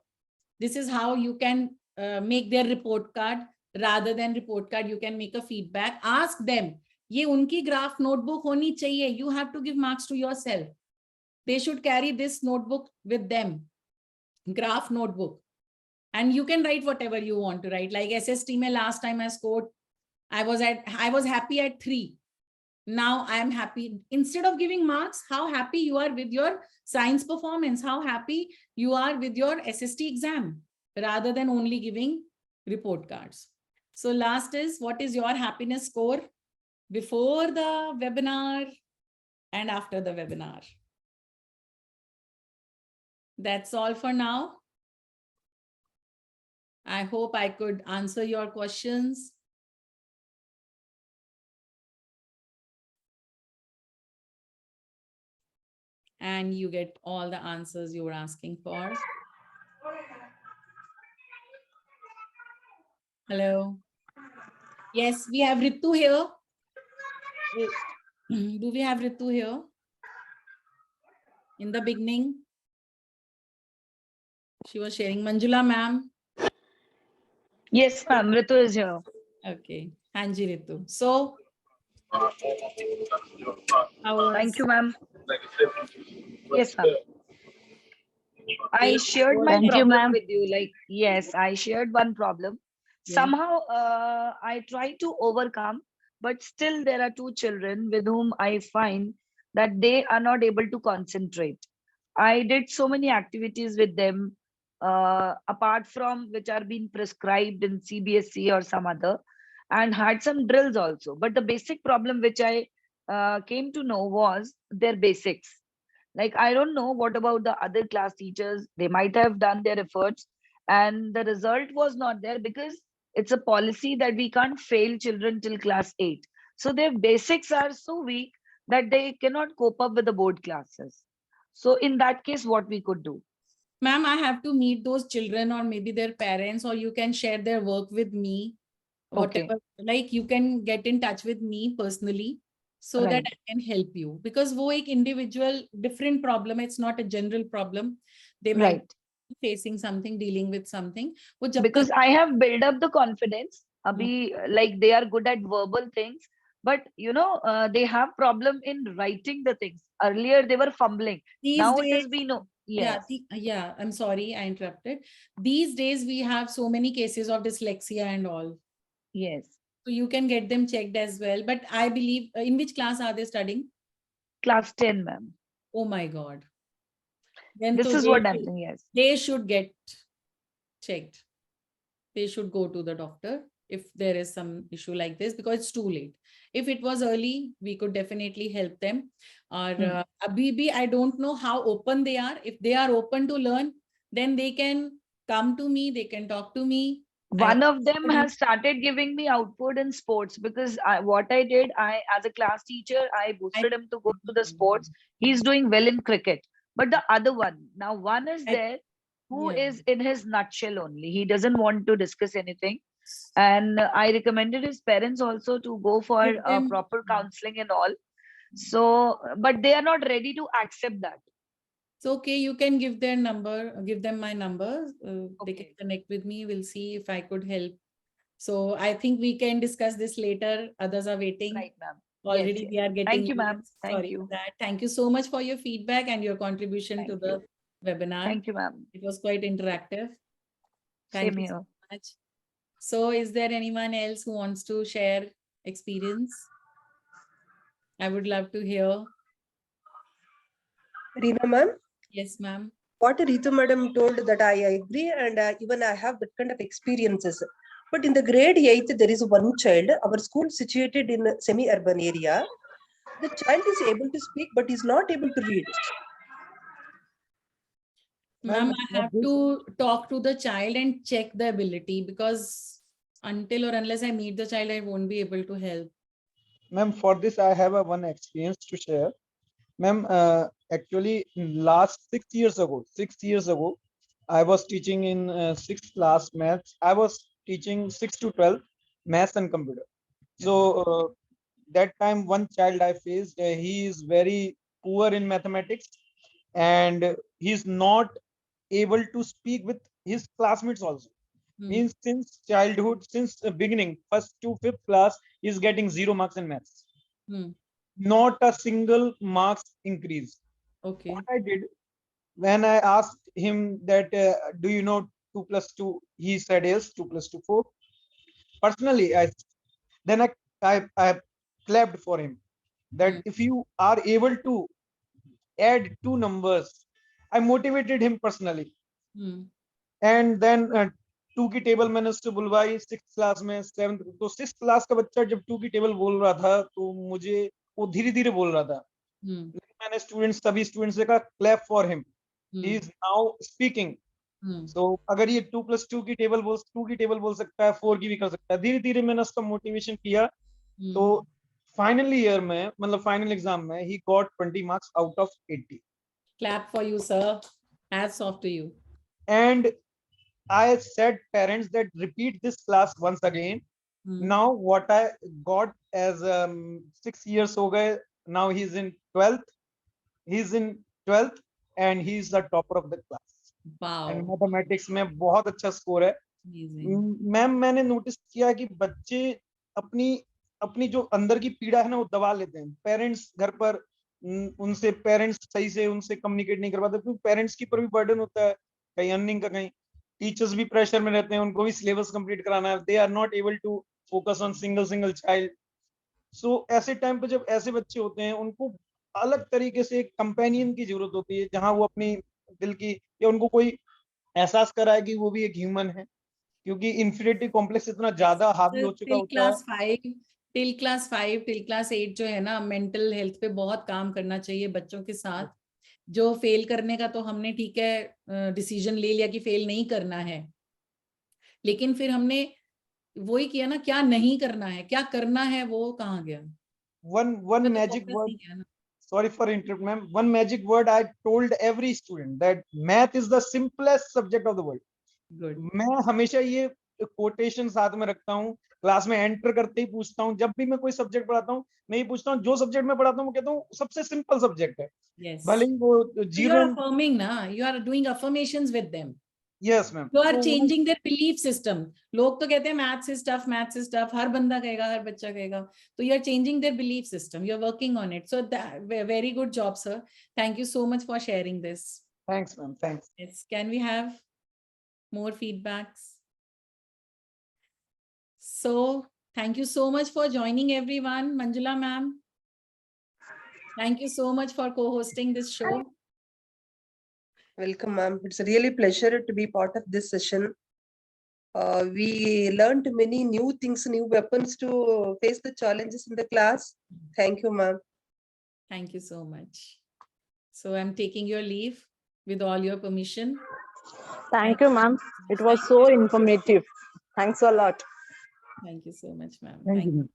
This is how you can make their report card. Rather than report card, you can make a feedback. Ask them, ye unki graph notebook honi chahiye. You have to give marks to yourself. They should carry this notebook with them, graph notebook. And you can write whatever you want to write. Like SST mein last time I scored, I was happy at 3. Now I am happy. Instead of giving marks, how happy you are with your science performance, how happy you are with your SST exam, rather than only giving report cards. So last is, what is your happiness score before the webinar and after the webinar? That's all for now. I hope I could answer your questions. And you get all the answers you were asking for. Hello. Yes, we have Ritu here. Do we have Ritu here? In the beginning, she was sharing. Manjula ma'am. Yes, ma'am. Ritu is here. Okay. Hanji Ritu. So, thank you, ma'am. Yes, ma'am. I shared my problem with you. Like, yes, I shared one problem. Yeah. Somehow I try to overcome, but still there are 2 children with whom I find that they are not able to concentrate. I did so many activities with them, apart from which are being prescribed in CBSE or some other, and had some drills also. But the basic problem which I came to know was their basics. Like, I don't know what about the other class teachers. They might have done their efforts and the result was not there because it's a policy that we can't fail children till class 8. So their basics are so weak that they cannot cope up with the board classes. So in that case, what we could do? Ma'am, I have to meet those children or maybe their parents, or you can share their work with me. Whatever, like you can get in touch with me personally so that I can help you, because wo ek individual different problem, it's not a general problem. They might facing something, dealing with something, वो जब because तक I have built up the confidence. Abhi, like they are good at verbal things, but they have problem in writing the things. Earlier they were fumbling. these Now it days, has been yeah, yes, yeah, I'm sorry, I interrupted. These days we have so many cases of dyslexia and all. yes. So you can get them checked as well. But I believe, in which class are they studying? Class 10, ma'am. Oh my God. Then This to is what happening. Yes. they should get checked. They should go to the doctor if there is some issue like this, because it's too late. If it was early, we could definitely help them. Or abhi bhi, I don't know how open they are. If they are open to learn, then they can come to me, they can talk to me. One of them has started giving me output in sports because what I did, as a class teacher, I boosted him to go to the sports. He's doing well in cricket. But the other one is there who is in his nutshell only. He doesn't want to discuss anything. And I recommended his parents also to go for proper counseling and all. So, but they are not ready to accept that. It's okay. You can give their number, give them my number. They can connect with me. We'll see if I could help. So I think we can discuss this later. Others are waiting. Right, ma'am. Already Yes, we are getting. Thank you, ma'am. Thank Sorry you. for that. Thank you so much for your feedback and your contribution to the webinar. Thank you, ma'am. It was quite interactive. Thank Same you so much. So is there anyone else who wants to share experience? I would love to hear. Reena ma'am? Yes, ma'am. What Ritu madam told, that I agree, and even I have that kind of experiences. But in the grade 8th, there is one child. Our school situated in a semi-urban area. The child is able to speak, but is not able to read. Ma'am, I have to talk to the child and check the ability, because until or unless I meet the child, I won't be able to help. Ma'am, for this, I have one experience to share. Ma'am, actually, last 6 years ago, I was teaching in 6th class maths. I was teaching 6 to 12 maths and computer. So that time, one child I faced, he is very poor in mathematics, and he's not able to speak with his classmates also. Means since childhood, since the beginning, 1st to 5th class, he's getting 0 marks in maths. Not a single marks increase. Okay. What I did, when I asked him that, do you know 2 plus 2? He said yes, 2 plus 2, 4. Personally, I clapped for him that if you are able to add 2 numbers, I motivated him personally. And then 2 की table मैंने उससे बुलवाई 6th class में 7th, तो 6th class का बच्चा जब 2 की table बोल रहा था तो मुझे वो धीरे धीरे बोल रहा था. मैंने सभी स्टूडेंट्स से कहा clap for him, he is now speaking. So अगर ये 2 plus 2 की टेबल बोल सकता है, 4 की भी कर सकता है. धीरे धीरे मैंने उसका मोटिवेशन किया. तो फाइनल ईयर में, मतलब फाइनल एग्जाम में, he got 20 marks out of 80. Clap for you, sir. Hats off to you. And I said parents that repeat this class once again. Now what I got as 6 years हो गए, now he's in 12th and he's the topper of the class. Wow. And mathematics में बहुत अच्छा score है. Ma'am, मैंने notice किया कि बच्चे अपनी जो अंदर की पीड़ा है ना, वो दबा लेते हैं. पेरेंट्स घर पर पेरेंट्स सही से उनसे कम्युनिकेट नहीं कर पाते, क्योंकि पेरेंट्स की पर भी बर्डन होता है, कहीं अर्निंग का, कहीं टीचर्स भी प्रेशर में रहते हैं, उनको भी सिलेबस कंप्लीट कराना है. They are not able to focus on single child. So ऐसे टाइम पे जब ऐसे बच्चे होते हैं, उनको अलग तरीके से एक कंपेनियन की जरूरत होती है, जहां वो अपनी दिल की, या उनको कोई एहसास कराए कि वो भी एक ह्यूमन है, क्योंकि इंफीरियरिटी कॉम्प्लेक्स इतना ज्यादा हावी हो चुका होता है. टिल क्लास 8 जो है ना, मेंटल हेल्थ पे बहुत काम करना चाहिए बच्चों के साथ. जो फेल करने का तो हमने ठीक है डिसीजन ले लिया कि फेल नहीं करना है, लेकिन फिर हमने वही किया ना, क्या नहीं करना है, क्या करना है, वो कहाँ गया. One magic word. Sorry for interrupt, ma'am. One magic word I told every student, that math is the simplest subject of the world. Good. मैं हमेशा ये कोटेशन साथ में रखता हूँ. क्लास में एंटर करते ही पूछता हूँ, जब भी मैं कोई सब्जेक्ट पढ़ाता हूँ, मैं ये पूछता हूँ, जो सब्जेक्ट मैं पढ़ाता हूँ, कहता हूँ सबसे सिंपल सब्जेक्ट है. Yes. भले ही वो You are affirming ना, you are doing affirmations with them. Yes, ma'am. You are changing their belief system. लोग तो कहते हैं maths is tough, maths is tough. हर बंदा कहेगा, हर बच्चा कहेगा. So you are changing their belief system. You are working on it. So that very good job, sir. Thank you so much for sharing this. Thanks, ma'am. Thanks. Yes. Can we have more feedbacks? So thank you so much for joining, everyone. Manjula ma'am, thank you so much for co-hosting this show. Welcome, ma'am. It's a really pleasure to be part of this session. We learned many new things, new weapons to face the challenges in the class. Thank you, ma'am. Thank you so much. So I'm taking your leave with all your permission. Thank you, ma'am. It was so informative. Thanks a lot. Thank you so much, ma'am. Thank you, ma'am.